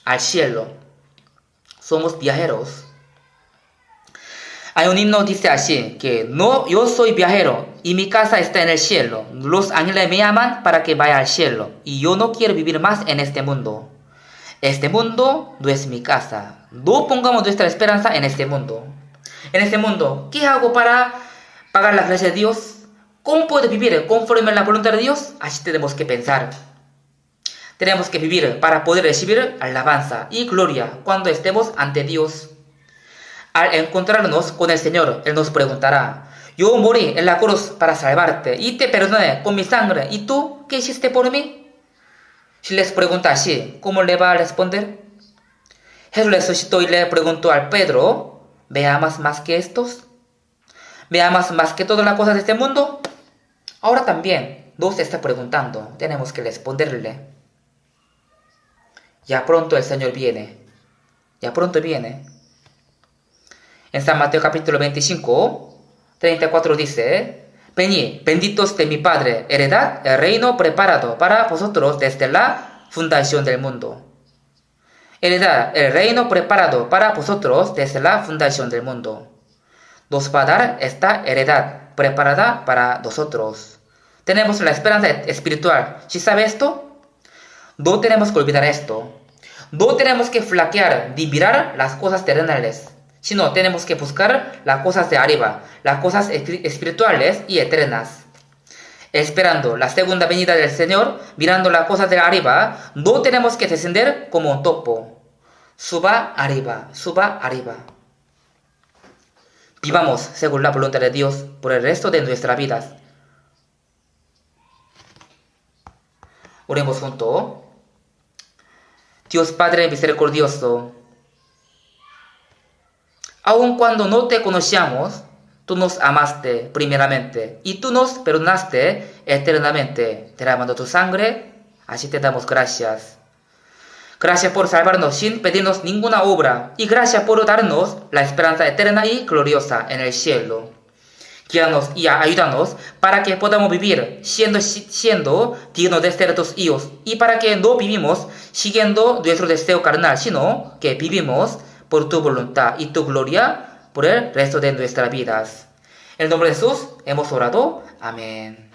al cielo. Somos viajeros. Hay un himno que dice así, que no, yo soy viajero y mi casa está en el cielo. Los ángeles me llaman para que vaya al cielo y yo no quiero vivir más en este mundo. Este mundo no es mi casa. No pongamos nuestra esperanza en este mundo. En este mundo, ¿qué hago para pagar la gracia de Dios? ¿Cómo puedo vivir conforme a la voluntad de Dios? Así tenemos que pensar. Tenemos que vivir para poder recibir alabanza y gloria cuando estemos ante Dios. Al encontrarnos con el Señor, Él nos preguntará: yo morí en la cruz para salvarte y te perdoné con mi sangre, ¿y tú qué hiciste por mí? Si les pregunta así, ¿cómo le va a responder? Jesús resucitó y le preguntó a Pedro: ¿me amas más que estos? ¿Me amas más que todas las cosas de este mundo? Ahora también nos está preguntando, tenemos que responderle. Ya pronto el Señor viene, ya pronto viene. En San Mateo capítulo 25:34 dice: venid, benditos de mi Padre, heredad el reino preparado para vosotros desde la fundación del mundo. Heredad el reino preparado para vosotros desde la fundación del mundo. Nos va a dar esta heredad preparada para nosotros. Tenemos la esperanza espiritual. ¿Sí sabe esto? No tenemos que olvidar esto. No tenemos que flaquear ni mirar las cosas terrenales, sino tenemos que buscar las cosas de arriba, las cosas espirituales y eternas. Esperando la segunda venida del Señor, mirando las cosas de arriba, no tenemos que descender como un topo. Suba arriba, suba arriba. Vivamos según la voluntad de Dios por el resto de nuestras vidas. Oremos juntos. Dios Padre misericordioso, aun cuando no te conocíamos, tú nos amaste primeramente y tú nos perdonaste eternamente, derramando tu sangre. Así te damos gracias. Gracias por salvarnos sin pedirnos ninguna obra y gracias por darnos la esperanza eterna y gloriosa en el cielo. Guíanos y ayúdanos para que podamos vivir siendo dignos de ser tus hijos y para que no vivimos siguiendo nuestro deseo carnal, sino que vivimos por tu voluntad y tu gloria por el resto de nuestras vidas. En el nombre de Jesús hemos orado. Amén.